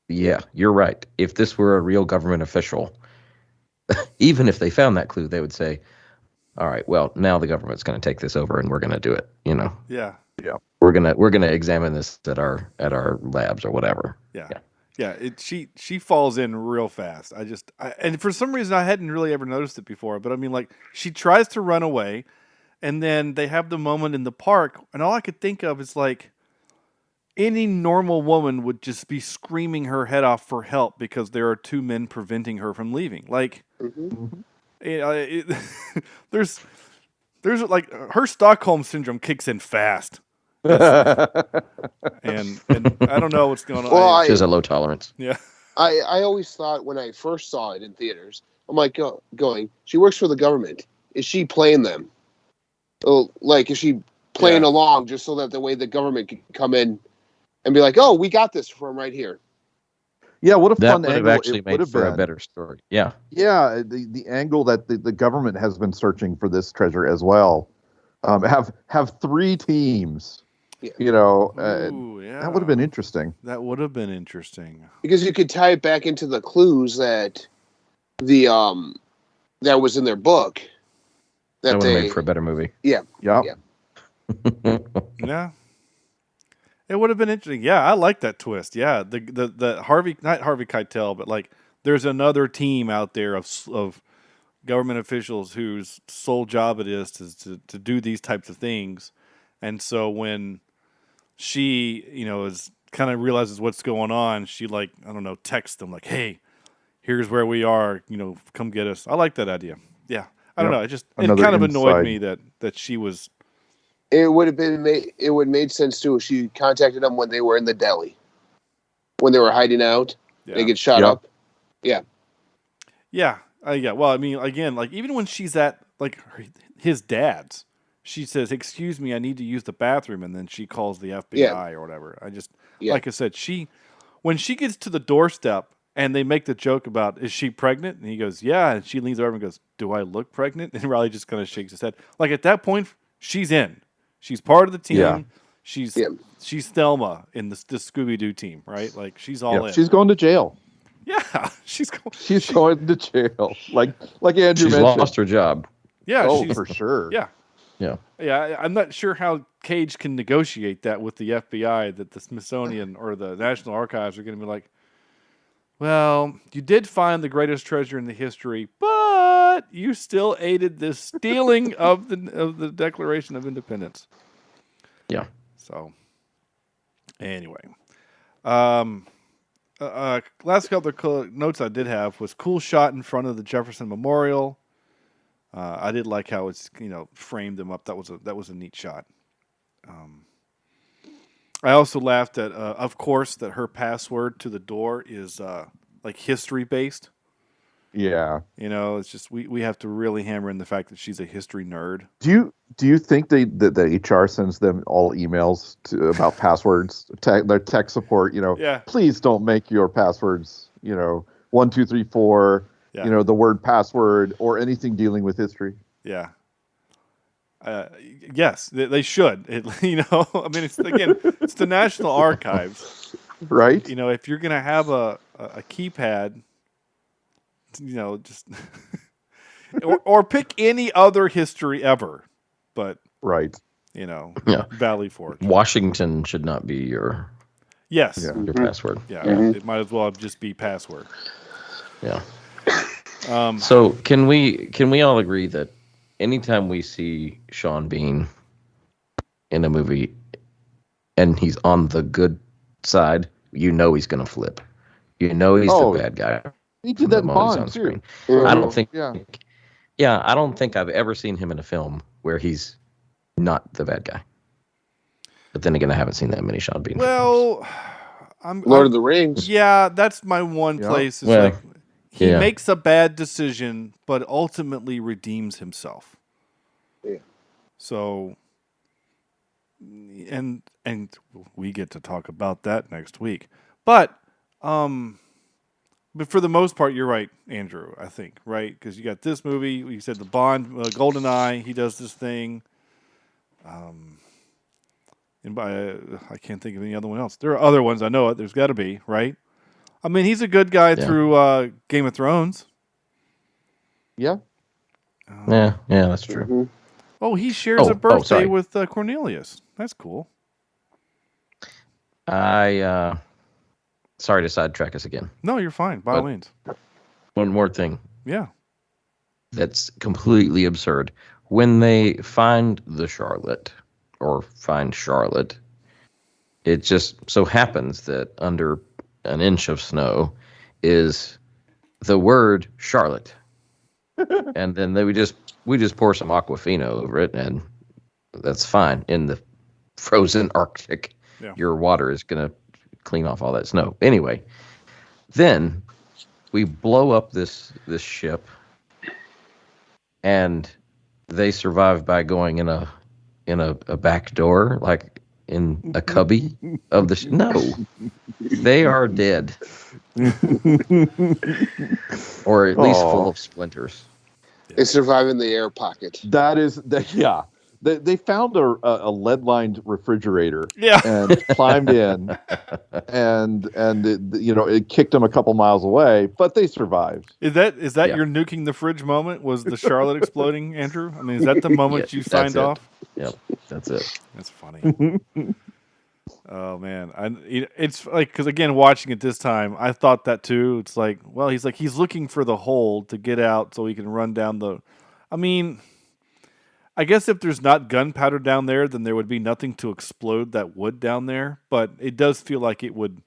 yeah, you're right. If this were a real government official, even if they found that clue, they would say, "All right, well, now the government's going to take this over, and we're going to do it." Yeah. We're gonna examine this at our labs or whatever. Yeah. She falls in real fast. And for some reason I hadn't really ever noticed it before. But I mean, like, she tries to run away, and then they have the moment in the park, and all I could think of is like any normal woman would just be screaming her head off for help because there are two men preventing her from leaving. Like, there's like her Stockholm syndrome kicks in fast. and I don't know what's going on. Well, She has a low tolerance. Yeah. I always thought when I first saw it in theaters, I'm like going, she works for the government. Is she playing them? Oh, like, is she playing along just so that the way the government can come in and be like, oh, we got this from right here? Yeah, what a That fun would have angle actually it would made have for been. a better story. Yeah. Yeah, the angle that the government has been searching for this treasure as well. Have three teams. Yeah. Ooh, yeah. That would have been interesting. That would have been interesting. Because you could tie it back into the clues that that was in their book. That would have made for a better movie. Yeah. Yep. Yeah. Yeah. It would have been interesting. Yeah, I like that twist. Yeah, the Harvey, not Harvey Keitel, but like there's another team out there of government officials whose sole job it is to do these types of things. And so when she, is kind of realizes what's going on, she texts them like, "Hey, here's where we are. Come get us." I like that idea. Yeah, I don't know. It Another kind of annoyed insight. me that she was. It would have made sense too if she contacted them when they were in the deli, when they were hiding out. Yeah. They get shot up. Yeah. Yeah. Yeah. Well, I mean, again, like even when she's at like his dad's, she says, "Excuse me, I need to use the bathroom," and then she calls the FBI or whatever. Like I said, when she gets to the doorstep and they make the joke about, "Is she pregnant?" and he goes, "Yeah," and she leans over and goes, "Do I look pregnant?" and Riley just kind of shakes his head. Like at that point, she's in. She's part of the team. Yeah. She's Thelma in the Scooby-Doo team, right? Like she's all in. She's going to jail. Yeah, she's going to jail. Like Andrew She's mentioned. lost her job. Yeah, Oh, for sure. Yeah. Yeah, I'm not sure how Cage can negotiate that with the FBI that the Smithsonian or the National Archives are going to be like, well, you did find the greatest treasure in the history, but you still aided the stealing of the Declaration of Independence. Yeah. So, anyway, last couple of notes I did have was cool shot in front of the Jefferson Memorial. I did like how it's framed them up. That was a neat shot. I also laughed at, of course, that her password to the door is like history based. Yeah. It's just we have to really hammer in the fact that she's a history nerd. Do you think that the HR sends them all emails about passwords, their tech support? Yeah. Please don't make your passwords 1, 2, 3, 4. Yeah. The word password or anything dealing with history. Yeah. Yes, they should. I mean, it's the National Archives, right? If you're gonna have a keypad just or pick any other history ever, but Right. Yeah. Valley Forge. Washington should not be your Yes. Yeah. your password. Yeah. Mhm. It might as well just be password. Yeah. Um, So can we all agree that anytime we see Sean Bean in a movie and he's on the good side, he's going to flip. He's Oh, the bad guy. He did that in the moment he's Bond on too. screen. Mhm. I don't think. Yeah. I don't think I've ever seen him in a film where he's not the bad guy. But then again, I haven't seen that many Sean Bean films. well, Lord of the Rings. Yeah, that's my one Yeah. place. Is Well, like he yeah. makes a bad decision, but ultimately redeems himself. Yeah. So, and we get to talk about that next week. But for the most part, you're right, Andrew. I think right because you got this movie. You said the Bond, GoldenEye. He does this thing. And by I can't think of any other one else. There are other ones. I know it. There's got to be, right? I mean, he's a good guy through Game of Thrones. Yeah. Yeah, that's true. Mhm. Oh, he shares a birthday sorry. with Cornelius. That's cool. I sorry to sidetrack us again. No, you're fine. By all But- means. One more thing Yeah. that's completely absurd. When they find the Charlotte or find Charlotte, it just so happens that under an inch of snow is the word Charlotte. And then we just pour some Aquafina over it, and that's fine. In the frozen Arctic, your water is going to clean off all that snow. Anyway, then we blow up this ship, and they survive by going in a back door, like in a cubby of the no, they are dead, or at least full of splinters. They survive in the air pocket. Yeah. They found a lead-lined refrigerator Yeah. and climbed in, and it kicked them a couple miles away, but they survived. Is that Yeah. your nuking the fridge moment? Was the Charlotte exploding, Andrew? I mean, is that the moment you signed that's it. off? Yep, that's it. That's funny. Oh man, it's like because again, watching it this time, I thought that too. It's like, well, he's looking for the hole to get out so he can run down the. I mean, I guess if there's not gunpowder down there, then there would be nothing to explode that wood down there. But it does feel like it would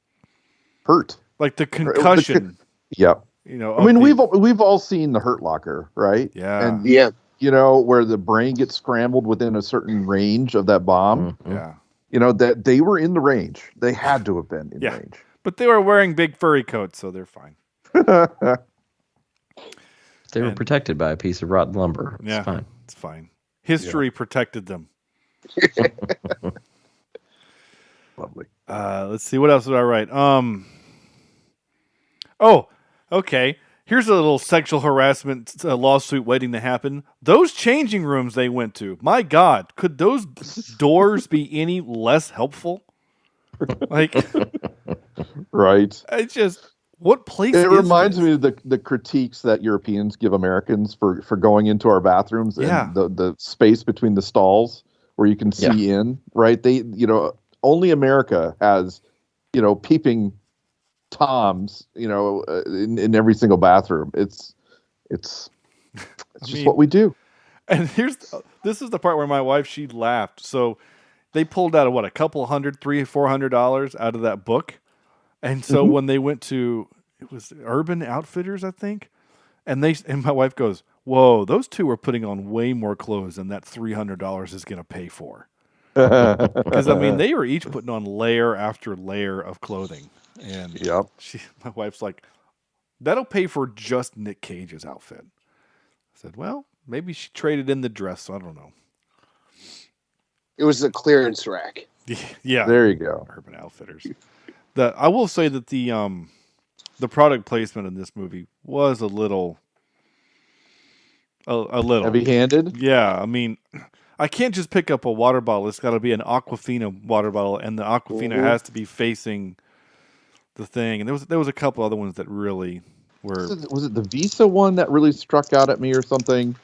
Hurt. like the concussion. Yeah. I mean, we've all seen The Hurt Locker, right? Yeah. And Yeah. where the brain gets scrambled within a certain range of that bomb. Mhm. Yeah. That they were in the range. They had to have been in Yeah. range. But they were wearing big furry coats, so they're fine. They were protected by a piece of rotten lumber. It's fine. It's fine. History protected them. Lovely. Let's see. What else did I write? Oh, okay. Here's a little sexual harassment lawsuit waiting to happen. Those changing rooms they went to, my God, could those doors be any less helpful? Like, Right. it's just, what place It is reminds this? me of the critiques that Europeans give Americans for going into our bathrooms Yeah. and the space between the stalls where you can see in, right? They, only America has, peeping Toms, in every single bathroom. It's just what we do. And this is the part where my wife, she laughed. So they pulled out a couple $300, $400 out of that book. And so when they went to, it was Urban Outfitters, I think. And my wife goes, whoa, those two are putting on way more clothes than that $300 is going to pay for. Because, I mean, they were each putting on layer after layer of clothing. And Yep. my wife's like, that'll pay for just Nick Cage's outfit. I said, well, maybe she traded in the dress. So I don't know. It was a clearance rack. Yeah. There you go. Urban Outfitters. I will say that the product placement in this movie was a little Heavy-handed. Yeah, I mean, I can't just pick up a water bottle. It's got to be an Aquafina water bottle, and the Aquafina has to be facing the thing. And there was a couple other ones that really Was it the Visa one that really struck out at me or something?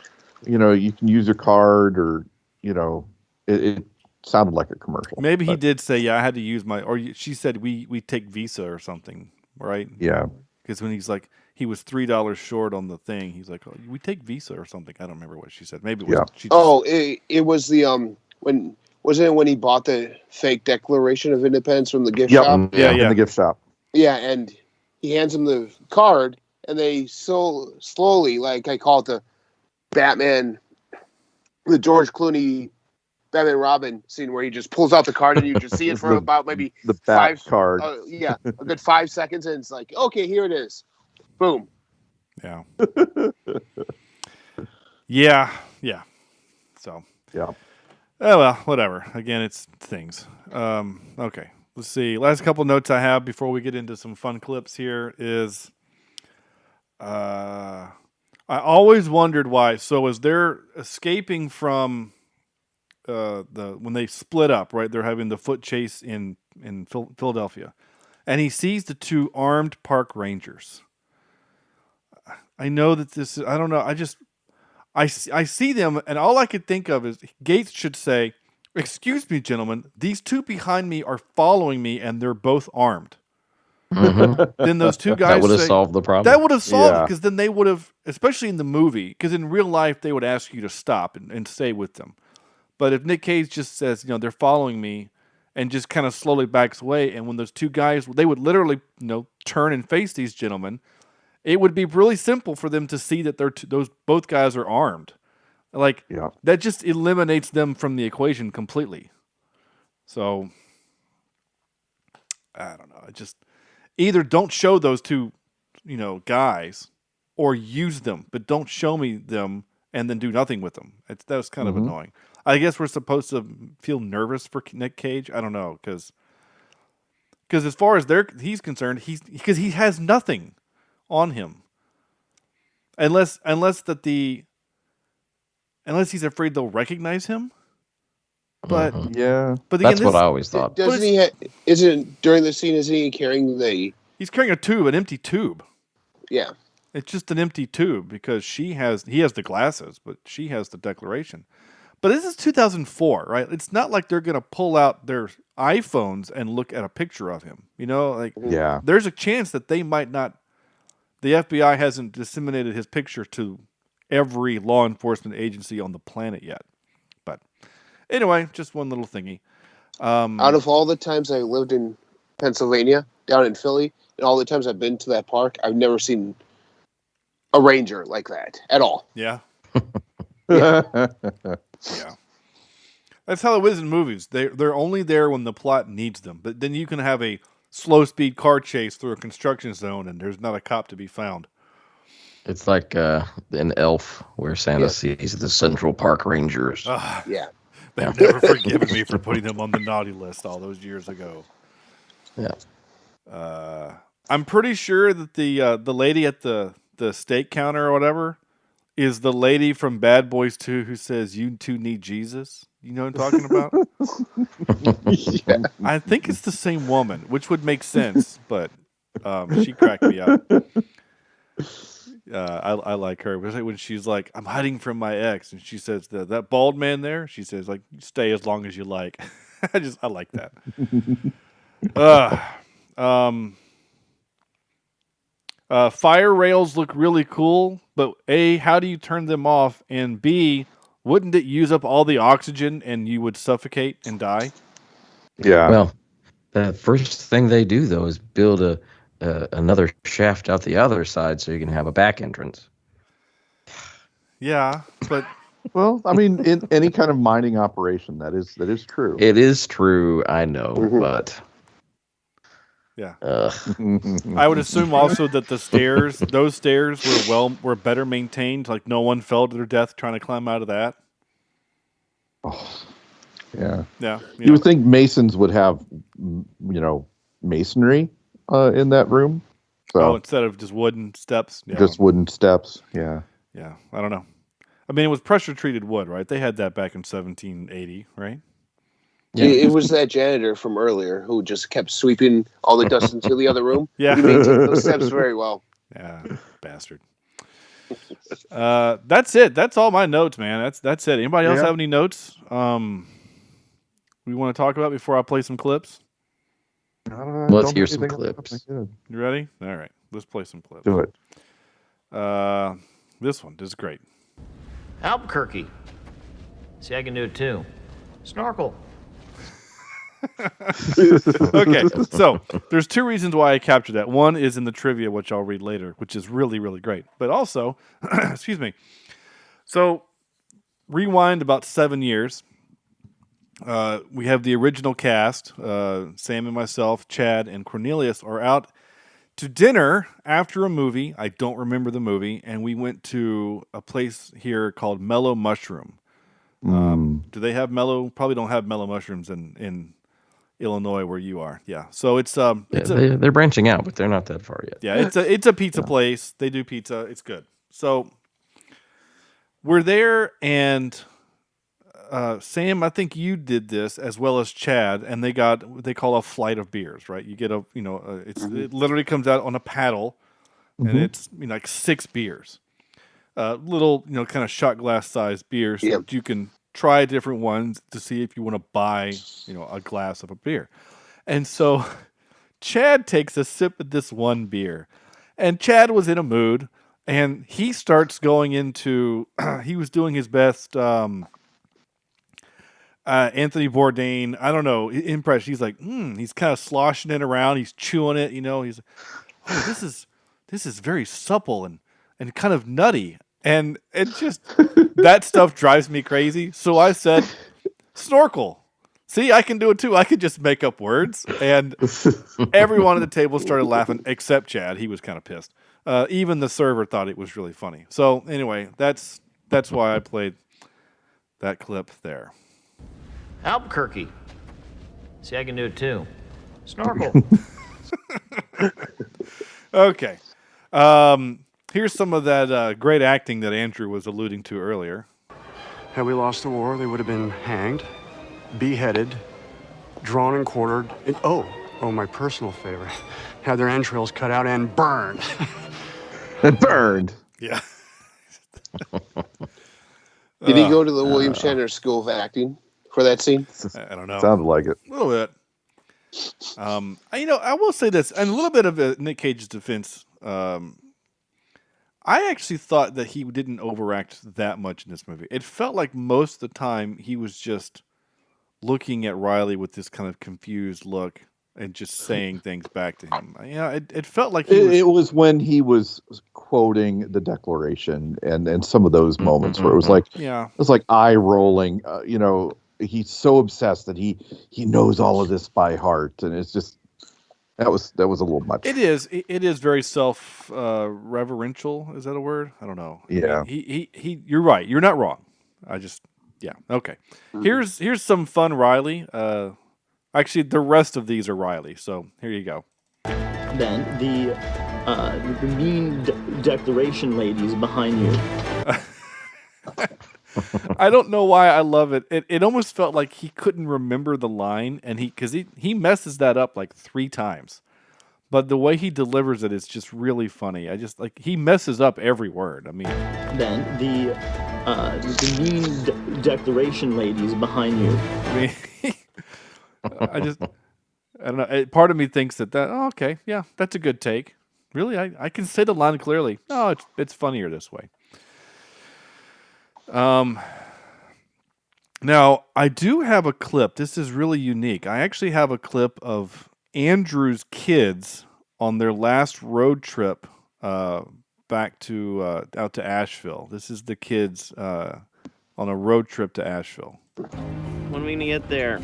You can use your card, or it sounded like a commercial. Maybe he did say, "Yeah, I had to use my," or she said, "We take Visa or something," right? Yeah. Because when he's like, he was $3 short on the thing. He's like, "Oh, we take Visa or something." I don't remember what she said. Maybe it was. Yeah. It was the when he bought the fake Declaration of Independence from the gift shop? Yeah, in the gift shop. Yeah, and he hands him the card, and they so slowly, like I call it the Batman, the George Clooney Batman Robin scene where he just pulls out the card and you just see it for about maybe the Bat card. A good 5 seconds, and it's like, okay, here it is. Boom. Yeah. yeah. So. Yeah. Oh, well, whatever. Again, it's things. Okay. Let's see. Last couple notes I have before we get into some fun clips here is I always wondered why. So as they're escaping from when they split up, right? They're having the foot chase in Philadelphia. And he sees the two armed park rangers. I know that this is, I don't know. I see them, and all I could think of is Gates should say, "Excuse me, gentlemen, these two behind me are following me, and they're both armed." Mm-hmm. Then those two guys that would have solved the problem. That would have solved it, because then they would have, especially in the movie, because in real life they would ask you to stop and stay with them. But if Nick Cage just says, they're following me, and just kind of slowly backs away, and when those two guys, they would literally, turn and face these gentlemen, it would be really simple for them to see that both guys are armed. That just eliminates them from the equation completely. So, I don't know. Either don't show those two, guys, or use them, but don't show me them and then do nothing with them. That was kind of annoying. I guess we're supposed to feel nervous for Nick Cage. I don't know, because as far as he's concerned, because he has nothing on him, unless he's afraid they'll recognize him. But but that's what I always thought. Doesn't he? Isn't during the scene? Isn't he carrying the? He's carrying an empty tube. Yeah, it's just an empty tube because he has the glasses, but she has the Declaration. But this is 2004, right? It's not like they're gonna pull out their iPhones and look at a picture of him. There's a chance that they might not. The FBI hasn't disseminated his picture to every law enforcement agency on the planet yet. But anyway, just one little thingy. Out of all the times I lived in Pennsylvania, down in Philly, and all the times I've been to that park, I've never seen a ranger like that at all. Yeah. Yeah. That's how it is in movies. They're only there when the plot needs them. But then you can have a slow speed car chase through a construction zone, and there's not a cop to be found. It's like an Elf where Santa sees the Central Park Rangers. They've never forgiven me for putting them on the naughty list all those years ago. Yeah. I'm pretty sure that the lady at the steak counter or whatever is the lady from Bad Boys 2 who says, "You two need Jesus." You know what I'm talking about? Yeah. I think it's the same woman, which would make sense, but she cracked me up. I like her. When she's like, "I'm hiding from my ex," and she says, "That bald man there," she says, like, "Stay as long as you like." I like that. Fire rails look really cool, but A, how do you turn them off? And B, wouldn't it use up all the oxygen and you would suffocate and die? Yeah. Well, the first thing they do, though, is build another shaft out the other side so you can have a back entrance. Yeah, but... Well, I mean, in any kind of mining operation, that is true. It is true, I know, but... Yeah. I would assume also that those stairs were better maintained, like no one fell to their death trying to climb out of that. Oh, yeah. Yeah. You would think masons would have, masonry in that room. So instead of just wooden steps. Yeah. Just wooden steps. Yeah. Yeah. I don't know. I mean, it was pressure treated wood, right? They had that back in 1780, right? Yeah. It was that janitor from earlier who just kept sweeping all the dust into the other room. Yeah. He maintained those steps very well. Yeah, bastard. That's it. That's all my notes, man. That's it. Anybody else have any notes? We want to talk about before I play some clips? Let's hear some clips. You ready? All right. Let's play some clips. Do it. This one is great. Albuquerque. See, I can do it too. Snorkel. Okay, so there's two reasons why I captured that. One is in the trivia, which I'll read later, which is really, really great. But also, excuse me. So rewind about 7 years. We have the original cast. Sam and myself, Chad, and Cornelius are out to dinner after a movie. I don't remember the movie. And we went to a place here called Mellow Mushroom. Do they have mellow? Probably don't have mellow mushrooms in Illinois where you are. Yeah. So they're branching out, but they're not that far yet. Yeah, it's a pizza place. They do pizza. It's good. So we're there, and Sam, I think you did this as well as Chad, and they got what they call a flight of beers, right? You get it literally comes out on a paddle, and it's like 6 beers. Little, kind of shot glass sized beers that you can try different ones to see if you want to buy, a glass of a beer. And so Chad takes a sip of this one beer, and Chad was in a mood, and he starts going into, he was doing his best, Anthony Bourdain, I don't know, impression. He's like, he's kind of sloshing it around. He's chewing it, he's, this is very supple and kind of nutty. And it just, that stuff drives me crazy. So I said, snorkel. See, I can do it too. I could just make up words. And everyone at the table started laughing except Chad. He was kind of pissed. Even the server thought it was really funny. So anyway, that's why I played that clip there. Albuquerque. See, I can do it too. Snorkel. Okay. Here's some of that great acting that Andrew was alluding to earlier. Had we lost the war, they would have been hanged, beheaded, drawn and quartered, and my personal favorite, had their entrails cut out and burned. And burned. Yeah. Did he go to the William Shatner School of Acting for that scene? I don't know. Sounded like it. A little bit. I will say this, and a little bit of Nick Cage's defense. I actually thought that he didn't overact that much in this movie. It felt like most of the time he was just looking at Riley with this kind of confused look and just saying things back to him. It felt like it was when he was quoting the Declaration and some of those moments where it was like, eye rolling. He's so obsessed that he knows all of this by heart, and it's just that was a little much. It is very self reverential. Is that a word? I don't know. Yeah. He you're right. You're not wrong. Okay. Here's some fun Riley. Actually, the rest of these are Riley. So here you go. Then the mean Declaration ladies behind you. I don't know why I love it. It almost felt like he couldn't remember the line, and he messes that up like 3 times. But the way he delivers it is just really funny. He messes up every word. I mean, then the mean Declaration ladies behind you. I mean, I don't know. Part of me thinks that okay, yeah, that's a good take. Really, I can say the line clearly. No, it's funnier this way. Now, I do have a clip. This is really unique. I actually have a clip of Andrew's kids on their last road trip back to out to Asheville. This is the kids on a road trip to Asheville. When are we gonna get there?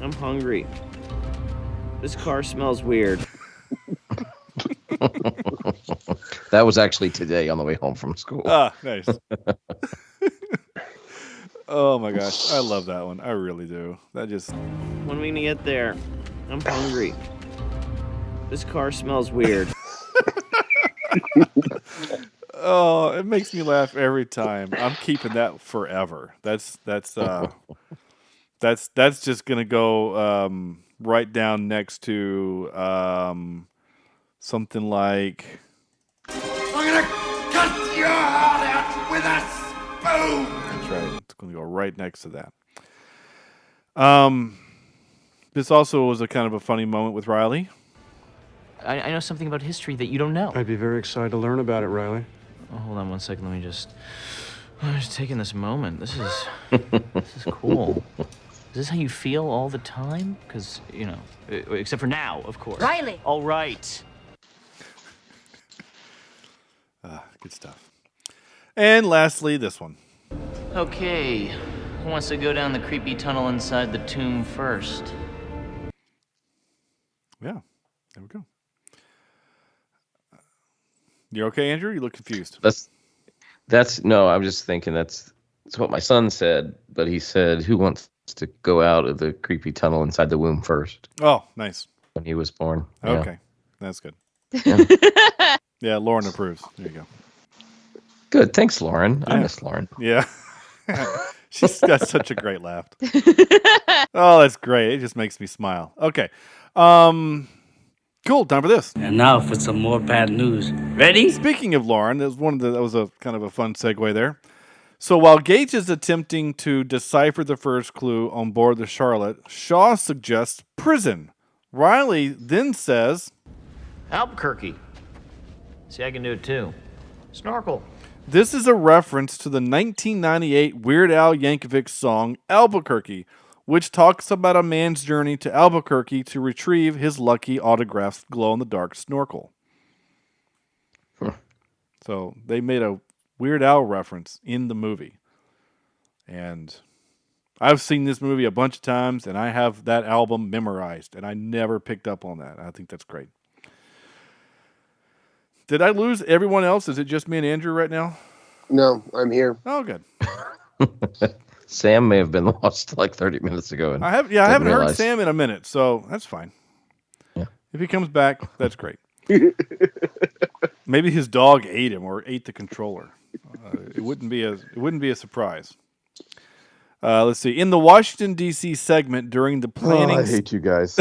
I'm hungry. This car smells weird. That was actually today on the way home from school. Ah, nice. Oh my gosh, I love that one. I really do. When are we gonna get there? I'm hungry. This car smells weird. Oh, it makes me laugh every time. I'm keeping that forever. That's just gonna go right down next to something like your heart out with a spoon. That's right. It's going to go right next to that. This also was a kind of a funny moment with Riley. I know something about history that you don't know. I'd be very excited to learn about it, Riley. Oh, hold on one second. I'm just taking this moment. This is cool. Is this how you feel all the time? Because, except for now, of course. Riley. All right. Good stuff. And lastly, this one. Okay, who wants to go down the creepy tunnel inside the tomb first? Yeah, there we go. You okay, Andrew? You look confused. That's no. I'm just thinking that's what my son said, but he said, "Who wants to go out of the creepy tunnel inside the womb first?" Oh, nice. When he was born. Okay, that's good. Yeah. Yeah, Lauren approves. There you go. Good. Thanks, Lauren. Yeah. I miss Lauren. Yeah. She's got such a great laugh. Oh, that's great. It just makes me smile. Okay. Cool. Time for this. And now for some more bad news. Ready? Speaking of Lauren, that was a kind of a fun segue there. So while Gage is attempting to decipher the first clue on board the Charlotte, Shaw suggests prison. Riley then says, Albuquerque. See, I can do it too. Snorkel. This is a reference to the 1998 Weird Al Yankovic song Albuquerque, which talks about a man's journey to Albuquerque to retrieve his lucky autographed glow-in-the-dark snorkel. So they made a Weird Al reference in the movie. And I've seen this movie a bunch of times, and I have that album memorized, and I never picked up on that. I think that's great. Did I lose everyone else? Is it just me and Andrew right now? No, I'm here. Oh, good. Sam may have been lost like 30 minutes ago. I haven't heard Sam in a minute, so that's fine. Yeah. If he comes back, that's great. Maybe his dog ate him or ate the controller. It wouldn't be a surprise. Let's see. In the Washington D.C. segment during the planning, I hate you guys.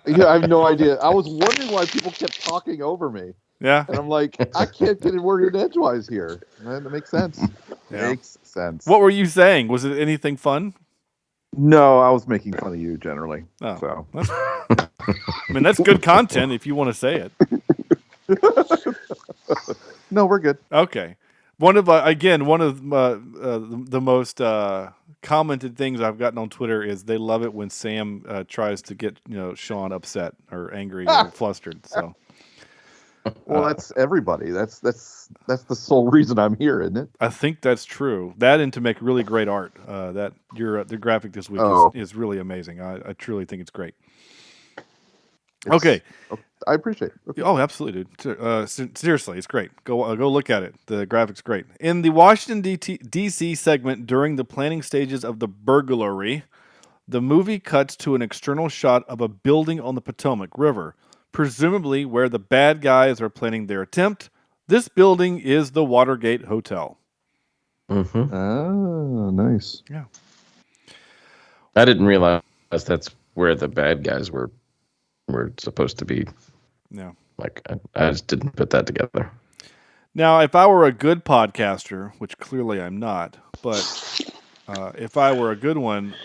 Yeah, I have no idea. I was wondering why people kept talking over me. Yeah. And I'm like, I can't get a word in edgewise here. And that makes sense. Yeah. Makes sense. What were you saying? Was it anything fun? No, I was making fun of you generally. Oh, so I mean, that's good content if you want to say it. No, we're good. Okay. One of the most commented things I've gotten on Twitter is they love it when Sam tries to get Sean upset or angry or flustered. So, well, that's everybody. That's the sole reason I'm here, isn't it? I think that's true. That and to make really great art. The graphic this week is really amazing. I truly think it's great. Okay. I appreciate it. Okay. Oh, absolutely, dude. Seriously, it's great. Go look at it. The graphic's great. In the Washington, D.C. segment during the planning stages of the burglary, the movie cuts to an external shot of a building on the Potomac River, presumably where the bad guys are planning their attempt. This building is the Watergate Hotel. Mm-hmm. Oh, nice. Yeah. I didn't realize that's where the bad guys were supposed to be. Yeah. Like, I just didn't put that together. Now, if I were a good podcaster, which clearly I'm not, but if I were a good one,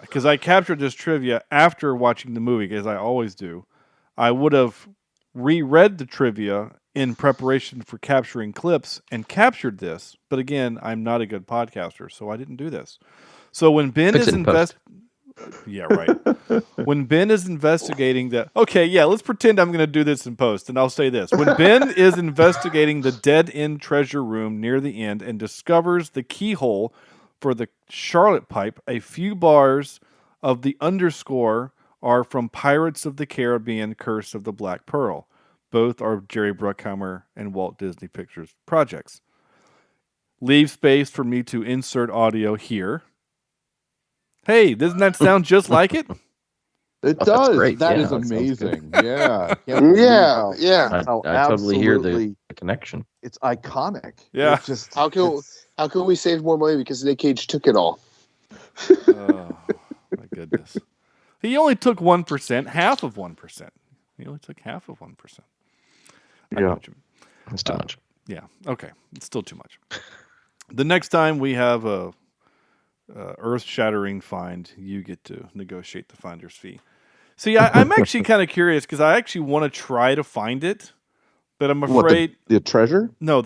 because I captured this trivia after watching the movie, as I always do, I would have reread the trivia in preparation for capturing clips and captured this. But again, I'm not a good podcaster, so I didn't do this. So when Ben is yeah, right. When Ben is investigating let's pretend I'm going to do this in post, and I'll say this. When Ben is investigating the dead-end treasure room near the end and discovers the keyhole for the Charlotte pipe, a few bars of the underscore are from Pirates of the Caribbean, Curse of the Black Pearl. Both are Jerry Bruckheimer and Walt Disney Pictures projects. Leave space for me to insert audio here. Hey, doesn't that sound just like it? It does. Great. That Yeah, is that sounds amazing. good. Yeah. Yeah. I totally hear the connection. It's iconic. Yeah. It's just, How can we save more money because Nick Cage took it all? Oh, my goodness. He only took 1%, half of 1%. He only took half of 1%. I know what you mean. It's too much. Yeah. Okay. It's still too much. The next time we have a earth-shattering find, you get to negotiate the finder's fee. See, I'm actually kind of curious because I actually want to try to find it, but I'm afraid the treasure? No,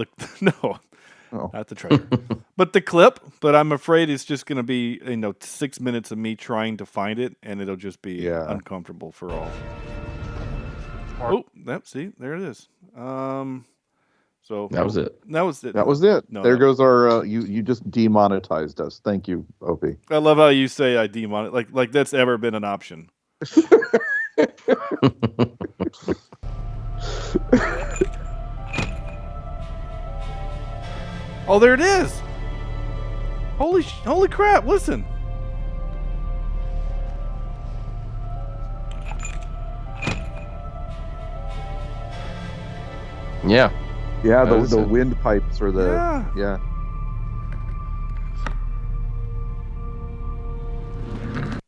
not the treasure, but the clip. But I'm afraid it's just going to be 6 minutes of me trying to find it, and it'll just be uncomfortable for all. Oh, see, there it is. So that was it. That was it. That was it. No, there goes our. You just demonetized us. Thank you, Opie. I love how you say I demonetize. Like that's ever been an option. Oh, there it is! Holy crap! Listen. Yeah. Yeah, the windpipes or the yeah.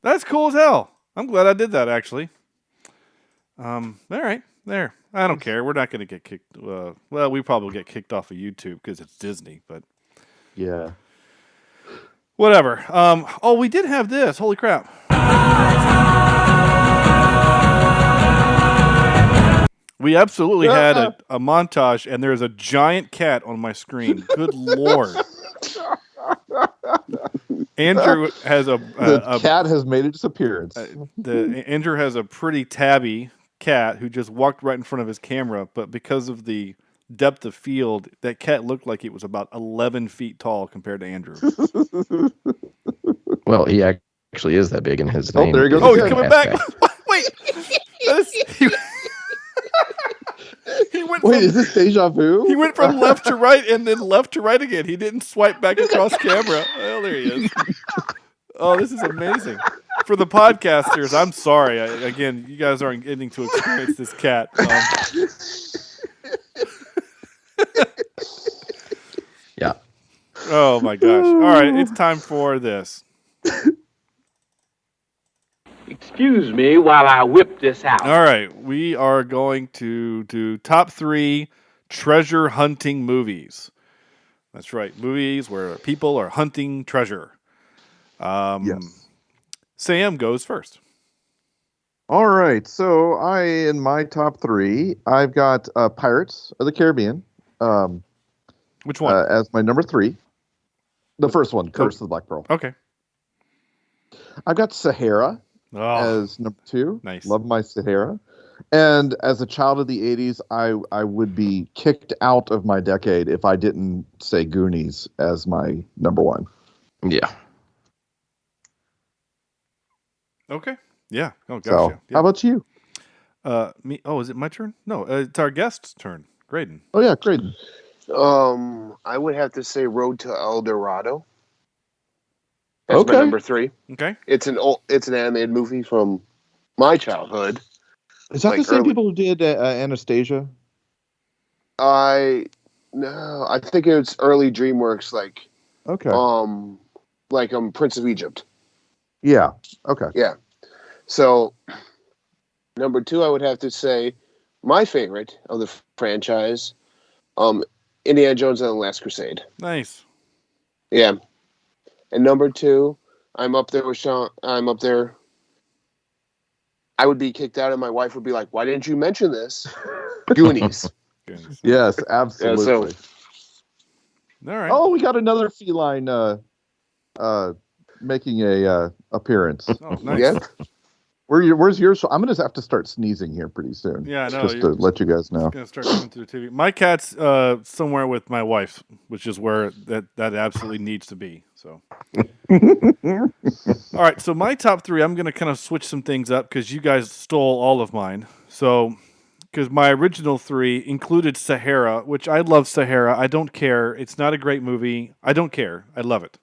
That's cool as hell. I'm glad I did that actually. All right, there. I don't care. We're not going to get kicked. Well, we probably get kicked off of YouTube because it's Disney, but yeah. Whatever. Oh, we did have this. Holy crap. We absolutely had a montage, and there's a giant cat on my screen. Good Lord. Andrew has the cat has made its appearance. Andrew has a pretty tabby cat who just walked right in front of his camera, but because of the depth of field, that cat looked like it was about 11 feet tall compared to Andrew. Well, he actually is that big in his name. There he goes. Oh, he's coming back. Wait. Is this deja vu? He went from left to right and then left to right again. He didn't swipe back across camera. Oh, there he is. Oh, this is amazing. For the podcasters, I'm sorry. Again, you guys aren't getting to experience this cat. Yeah. Oh, my gosh. All right, it's time for this. Excuse me while I whip this out. All right, we are going to do top 3 treasure hunting movies. That's right, movies where people are hunting treasure. Yes. Sam goes first. All right, so in my top 3, I've got Pirates of the Caribbean. Which one? As my number 3. The first one, Curse of the Black Pearl. Okay. I've got Sahara as number 2. Nice. Love my Sahara. And as a child of the 80s, I would be kicked out of my decade if I didn't say Goonies as my number 1. Yeah. Okay. Yeah. Oh, gosh. So, yeah. How about you? Me. Oh, is it my turn? No, it's our guest's turn. Greydon. Oh, yeah, Greydon. I would have to say Road to El Dorado. That's my number 3. Okay. It's an animated movie from my childhood. Is that the same people who did Anastasia? I think it's early DreamWorks, Prince of Egypt. Yeah. Okay. Yeah. So, number 2, I would have to say my favorite of the franchise, Indiana Jones and the Last Crusade. Nice. Yeah. And number 2, I'm up there with Sean. I'm up there. I would be kicked out, and my wife would be like, "Why didn't you mention this?" Goonies. Yes, absolutely. All right. Oh, we got another feline making a appearance. Oh, nice. Yeah. Where's yours? I'm gonna have to start sneezing here pretty soon. Yeah, I know. Just to let you guys know. Gonna start coming through the TV. My cat's somewhere with my wife, which is where that absolutely needs to be. So, all right. So my top 3, I'm gonna kind of switch some things up because you guys stole all of mine. So, because my original 3 included Sahara, which I love Sahara. I don't care. It's not a great movie. I don't care. I love it.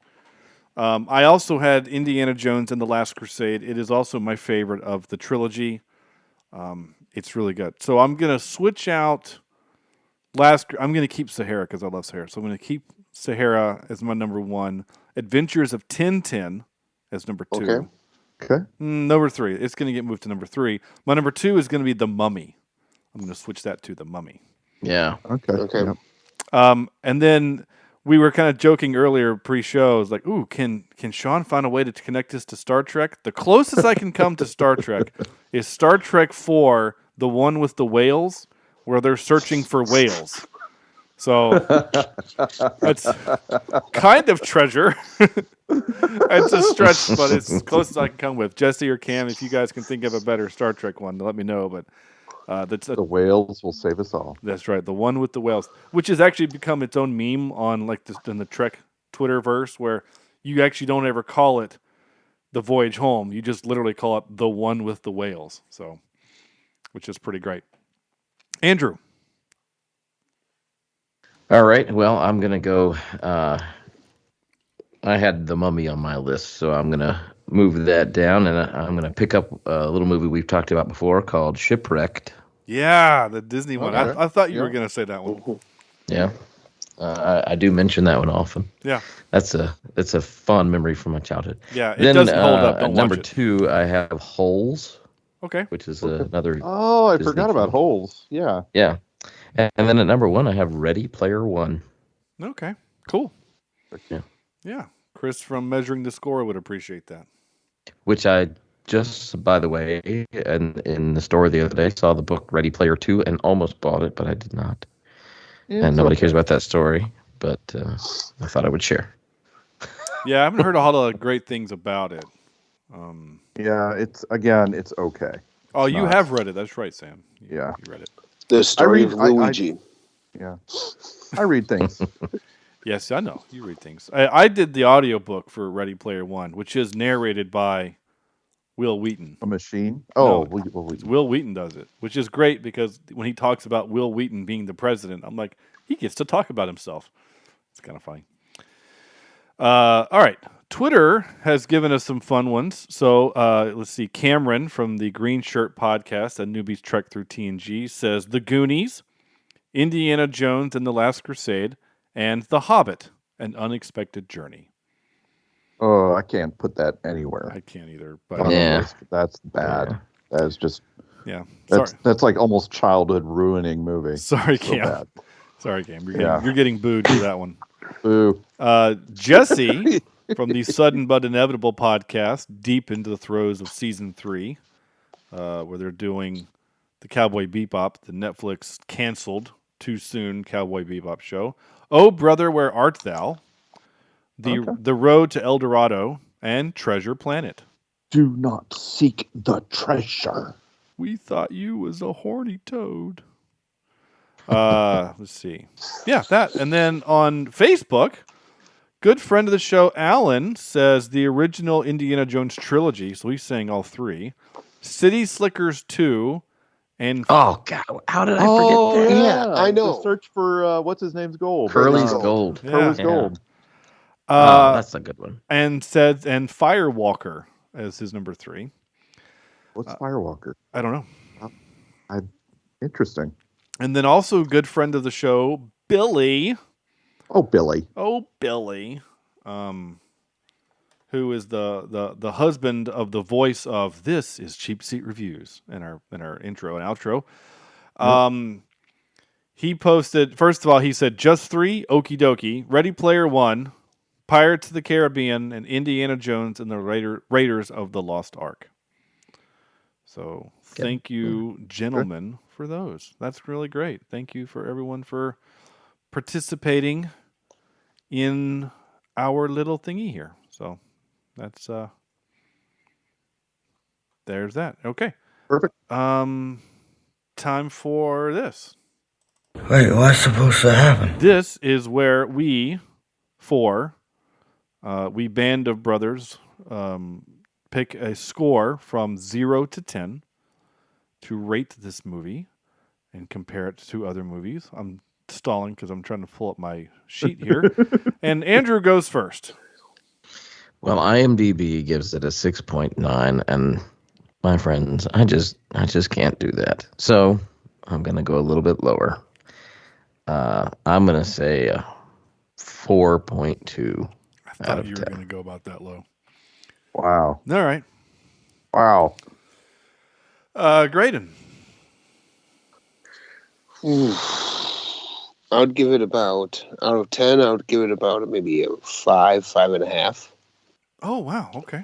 I also had Indiana Jones and the Last Crusade. It is also my favorite of the trilogy. It's really good. So I'm going to switch out I'm going to keep Sahara because I love Sahara. So I'm going to keep Sahara as my number 1. Adventures of Tintin as number 2. Okay. Number 3. It's going to get moved to number 3. My number 2 is going to be The Mummy. I'm going to switch that to The Mummy. Yeah. Okay. Yep. And then we were kind of joking earlier pre-show. Like, ooh, can Sean find a way to connect this to Star Trek? The closest I can come to Star Trek is Star Trek 4, the one with the whales, where they're searching for whales. So it's kind of treasure. It's a stretch, but it's as close as I can come with. Jesse or Cam, if you guys can think of a better Star Trek one, let me know. But the whales will save us all. That's right, the one with the whales, which has actually become its own meme on in the Trek Twitterverse, where you actually don't ever call it the Voyage Home. You just literally call it the one with the whales. So, which is pretty great. Andrew. All right. Well, I'm going to go. I had The Mummy on my list, so I'm going to move that down, and I'm going to pick up a little movie we've talked about before called Shipwrecked. Yeah, the Disney one. Okay. I thought you were going to say that one. Yeah. I do mention that one often. Yeah. That's a fond memory from my childhood. Yeah, it doesn't hold up. Don't number watch it. 2, I have Holes. Okay. Which is another. Oh, I Disney forgot about film. Holes. Yeah. Yeah. And then at number 1, I have Ready Player One. Okay, cool. Yeah. Yeah, Chris from Measuring the Score would appreciate that. Which I just, by the way, in the store the other day, saw the book Ready Player 2 and almost bought it, but I did not. And nobody cares about that story, but I thought I would share. Yeah, I haven't heard a lot of great things about it. Yeah, it's okay. Oh, It's you not- have read it. That's right, Sam. Yeah. You read it. The story of I- Luigi. Yeah. I read things. Yes, I know. You read things. I did the audiobook for Ready Player One, which is narrated by Will Wheaton. A machine? No, Oh, Will Wheaton does it, which is great because when he talks about Will Wheaton being the president, I'm like, he gets to talk about himself. It's kind of funny. All right. Twitter has given us some fun ones. So let's see. Cameron from the Green Shirt Podcast, a Newbie's Trek Through TNG, says The Goonies, Indiana Jones and the Last Crusade, and The Hobbit, An Unexpected Journey. Oh, I can't put that anywhere. I can't either. But On the list. That's bad. Yeah. That is just. Yeah. That's like almost childhood ruining movie. Sorry, So Cam. bad. Sorry, Cam. You're getting booed for that one. Boo. Jesse from the Sudden But Inevitable podcast, deep into the throes of season 3, where they're doing the Cowboy Bebop, the Netflix canceled too soon Cowboy Bebop show. Oh, Brother, Where Art Thou? The Road to El Dorado, and Treasure Planet. Do not seek the treasure. We thought you was a horny toad. Let's see. Yeah, that. And then on Facebook, good friend of the show, Alan, says the original Indiana Jones trilogy, so he's saying all 3, City Slickers 2, and... Oh, God. How did I forget that? Yeah, I know. The search for, what's his name's gold? Curly's Gold. Curly's Yeah. Gold. That's a good one. And Firewalker as his number 3. What's Firewalker? I don't know. Interesting. And then also good friend of the show, Billy. Oh, Billy. Who is the husband of the voice of This is Cheapseat Reviews in our intro and outro. He posted, first of all, he said just 3, okie dokie, Ready Player One, Pirates of the Caribbean, and Indiana Jones and the Raiders of the Lost Ark. So thank you, gentlemen, for those. That's really great. Thank you for everyone for participating in our little thingy here. So that's there's that. Okay. Perfect. Time for this. Wait, what's supposed to happen? This is where we Band of Brothers, pick a score from 0 to 10 to rate this movie and compare it to other movies. I'm stalling because I'm trying to pull up my sheet here. And Andrew goes first. Well, IMDb gives it a 6.9, and my friends, I just can't do that. So I'm going to go a little bit lower. I'm going to say a 4.2. I thought you were going to go about that low. Wow. All right. Wow. Greydon. I would give it about, out of 10, I would give it about maybe a 5, 5.5. Oh, wow. Okay.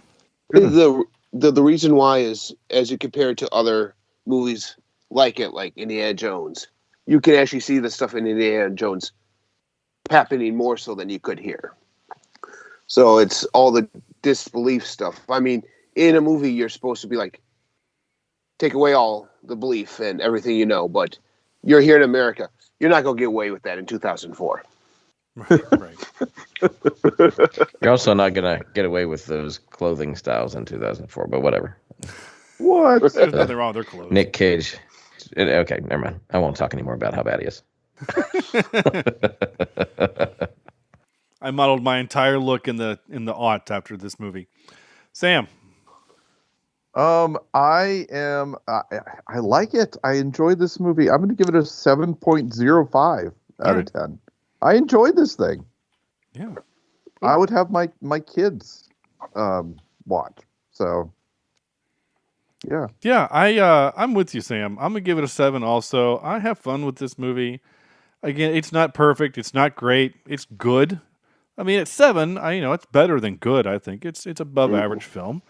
The reason why is, as you compare it to other movies like it, like Indiana Jones, you can actually see the stuff in Indiana Jones happening more so than you could here. So it's all the disbelief stuff. I mean, in a movie, you're supposed to be like, take away all the belief and everything you know, but you're here in America. You're not going to get away with that in 2004. Right. You're also not going to get away with those clothing styles in 2004, but whatever. What? There's nothing wrong with their clothes. Nick Cage. Okay, never mind. I won't talk anymore about how bad he is. I modeled my entire look in the aughts after this movie. Sam. I like it. I enjoyed this movie. I'm going to give it a 7.05 out of 10. I enjoyed this thing. Yeah. I would have my kids watch. So yeah. Yeah, I'm with you, Sam. I'm gonna give it a 7 also. I have fun with this movie. Again, it's not perfect, it's not great, it's good. I mean, at 7, it's better than good, I think. It's above average film.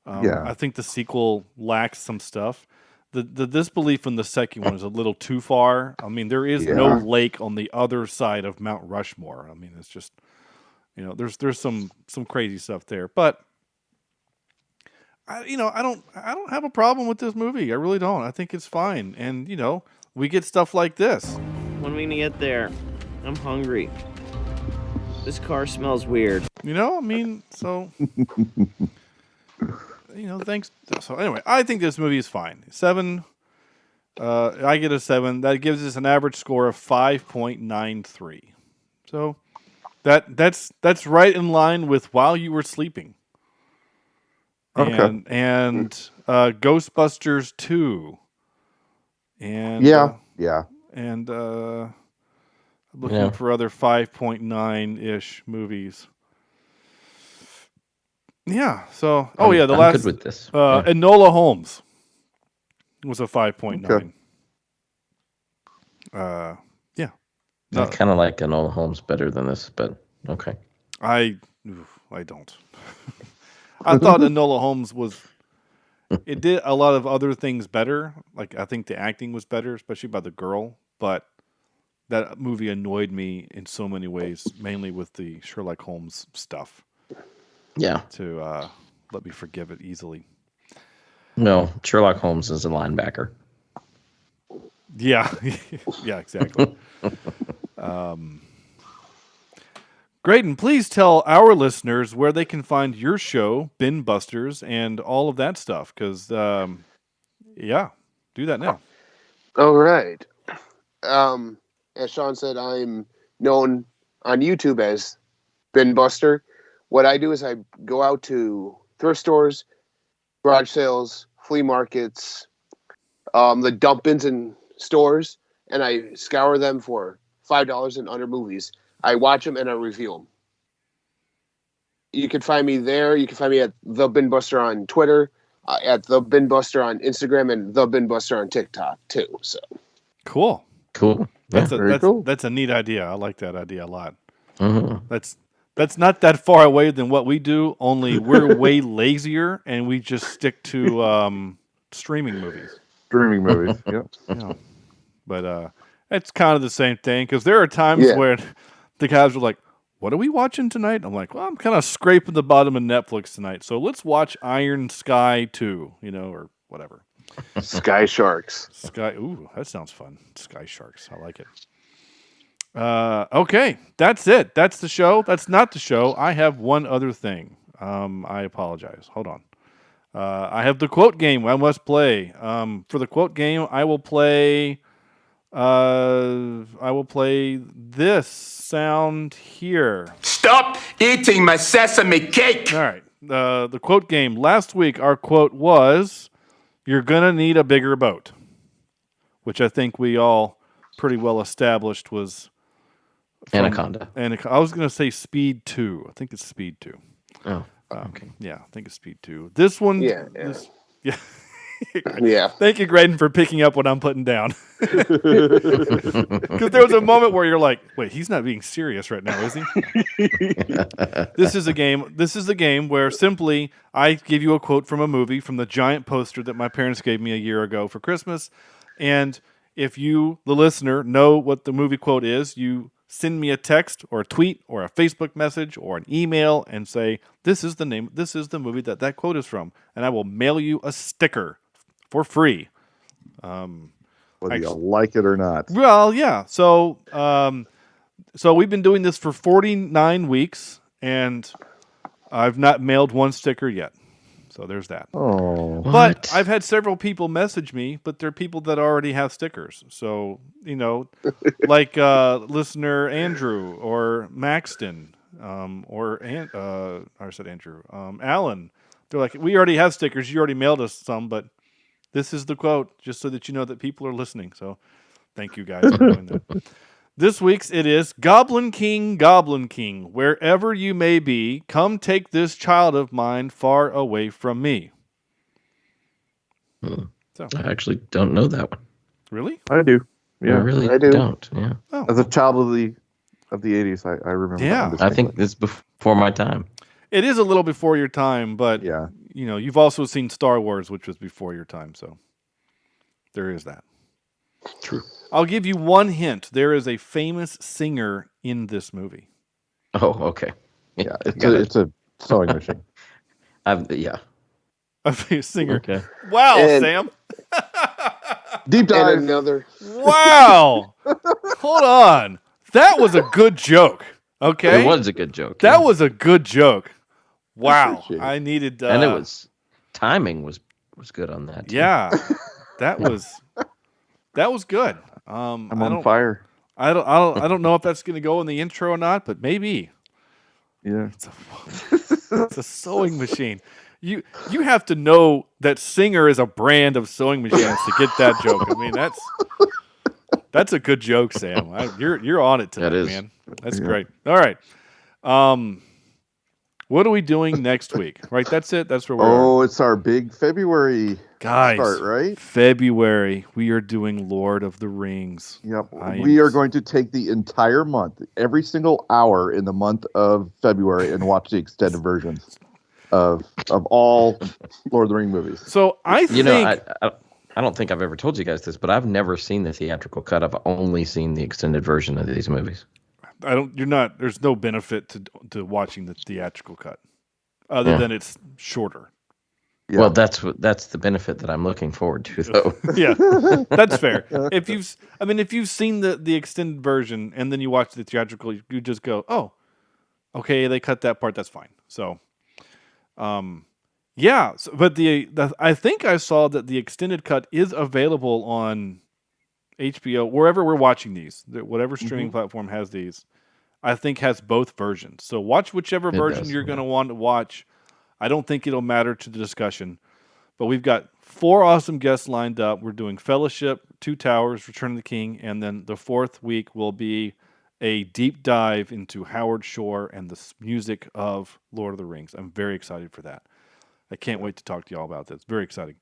I think the sequel lacks some stuff. The disbelief in the second one is a little too far. I mean, there is no lake on the other side of Mount Rushmore. I mean, it's just, there's some crazy stuff there. But I don't have a problem with this movie. I really don't. I think it's fine. And we get stuff like this. When are we gonna get there? I'm hungry. This car smells weird. So. Thanks. So anyway, I think this movie is fine. 7. I get a 7. That gives us an average score of 5.93. So that's right in line with While You Were Sleeping. Okay. And Ghostbusters 2. And And looking for other 5.9-ish movies. Yeah. So, the I'm last good with this. Enola Holmes was a 5.9. Okay. Yeah. I kind of like Enola Holmes better than this, but okay. I don't. I thought Enola Holmes it did a lot of other things better. Like, I think the acting was better, especially by the girl, but that movie annoyed me in so many ways, mainly with the Sherlock Holmes stuff. Yeah. To let me forgive it easily. No, Sherlock Holmes is a linebacker. Yeah. Yeah, exactly. Greydon, please tell our listeners where they can find your show, Binbusters, and all of that stuff. Because, do that now. All right. As Sean said, I'm known on YouTube as Binbuster. What I do is I go out to thrift stores, garage sales, flea markets, the dump bins in stores, and I scour them for $5 and under movies. I watch them and I review them. You can find me there. You can find me at The Binbuster on Twitter, at The Binbuster on Instagram, and The Binbuster on TikTok too. So cool. That's cool. That's a neat idea. I like that idea a lot. Mm-hmm. That's not that far away than what we do. Only we're way lazier, and we just stick to streaming movies. Yep. Yeah. But it's kind of the same thing, because there are times where the guys are like, "What are we watching tonight?" I'm like, "Well, I'm kind of scraping the bottom of Netflix tonight, so let's watch Iron Sky 2, or whatever." Sky Sharks. Ooh, that sounds fun. Sky Sharks. I like it. Okay, that's it. That's the show. That's not the show. I have one other thing. I apologize. Hold on. I have the quote game I must play. For the quote game, I will play this sound here. Stop eating my sesame cake! All right. The quote game. Last week, our quote was, "You're gonna need a bigger boat," which I think we all pretty well established was Anaconda. I was going to say Speed 2. I think it's Speed 2. Oh, okay. Yeah, I think it's Speed 2. This one... Yeah. Yeah. Thank you, Greydon, for picking up what I'm putting down. Because there was a moment where you're like, wait, he's not being serious right now, is he? This is a game. This is a game where simply I give you a quote from a movie from the giant poster that my parents gave me a year ago for Christmas. And if you, the listener, know what the movie quote is, you send me a text or a tweet or a Facebook message or an email and say, this is the name, this is the movie that quote is from. And I will mail you a sticker for free. Whether you like it or not. Well, yeah. So we've been doing this for 49 weeks, and I've not mailed one sticker yet. So there's that. Oh, but I've had several people message me, but they're people that already have stickers. So, like listener Andrew or Maxton I said Andrew, Alan. They're like, we already have stickers. You already mailed us some, but this is the quote, just so that you know that people are listening. So thank you guys for doing that. This week's it is Goblin King, wherever you may be, come take this child of mine far away from me. So. I actually don't know that one. Really? I do. Yeah, I do. Don't. Yeah. Oh. As a child of the 80s, I remember. Yeah, I think it's before my time. It is a little before your time, but yeah, you've also seen Star Wars, which was before your time, so there is that. True. I'll give you one hint. There is a famous singer in this movie. Oh, okay. Yeah, it's a sewing machine. Yeah. A famous singer. Okay. Wow, Sam. Deep dive. And another. Wow. Hold on. That was a good joke. Okay. It was a good joke. That was a good joke. Wow. I needed. And it was timing was good on that. Too. Yeah. That was good. I'm on fire. I don't know if that's going to go in the intro or not, but maybe. Yeah. It's a sewing machine. You have to know that Singer is a brand of sewing machines to get that joke. I mean, that's a good joke, Sam. You're on it tonight, man. That's great. All right. What are we doing next week? Right, that's it. That's where we're. Oh, it's our big February start, right? February. We are doing Lord of the Rings. Yep. We are going to take the entire month, every single hour in the month of February, and watch the extended versions of all Lord of the Rings movies. So I think I don't think I've ever told you guys this, but I've never seen the theatrical cut. I've only seen the extended version of these movies. There's no benefit to watching the theatrical cut other than it's shorter. Yeah. Well, that's the benefit that I'm looking forward to, though. Yeah, that's fair. If you've seen the extended version and then you watch the theatrical, you just go, oh, okay, they cut that part. That's fine. So, yeah. So, but I think I saw that the extended cut is available on HBO, wherever we're watching these, whatever streaming platform has these, I think has both versions. So watch whichever version you're going to want to watch. I don't think it'll matter to the discussion, but we've got 4 awesome guests lined up. We're doing Fellowship, Two Towers, Return of the King, and then the 4th week will be a deep dive into Howard Shore and the music of Lord of the Rings. I'm very excited for that. I can't wait to talk to you all about this. Very exciting.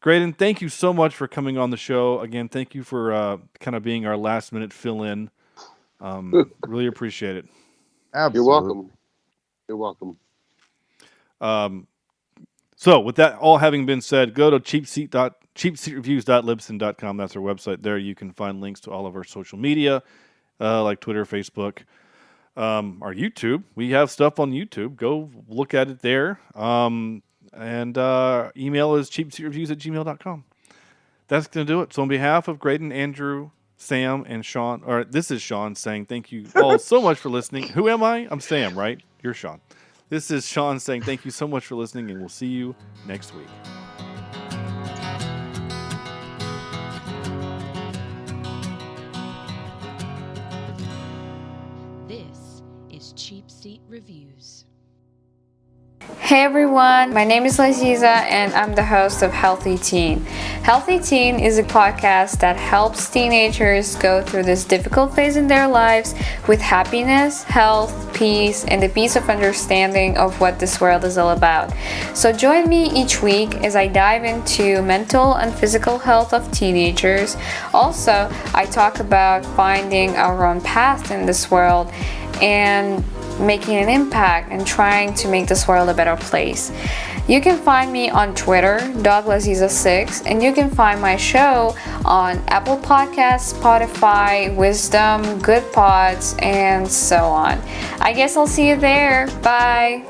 Greydon, thank you so much for coming on the show. Again, thank you for kind of being our last-minute fill-in. Really appreciate it. Absolutely. You're welcome. So, with that all having been said, go to cheapseatreviews.libsyn.com. That's our website. There you can find links to all of our social media, like Twitter, Facebook, our YouTube. We have stuff on YouTube. Go look at it there. And email is cheapseatreviews@gmail.com. That's going to do it. So on behalf of Greydon, Andrew, Sam, and Sean, or this is Sean saying thank you all so much for listening. Who am I? I'm Sam, right? You're Sean. This is Sean saying thank you so much for listening, and we'll see you next week. This is Cheapseat Reviews. Hey everyone, my name is Laziza and I'm the host of Healthy Teen. Healthy Teen is a podcast that helps teenagers go through this difficult phase in their lives with happiness, health, peace, and the peace of understanding of what this world is all about. So join me each week as I dive into mental and physical health of teenagers. Also, I talk about finding our own path in this world and making an impact and trying to make this world a better place. You can find me on Twitter, Doglaziza6, and you can find my show on Apple Podcasts, Spotify, Wisdom, Good Pods, and so on. I guess I'll see you there. Bye!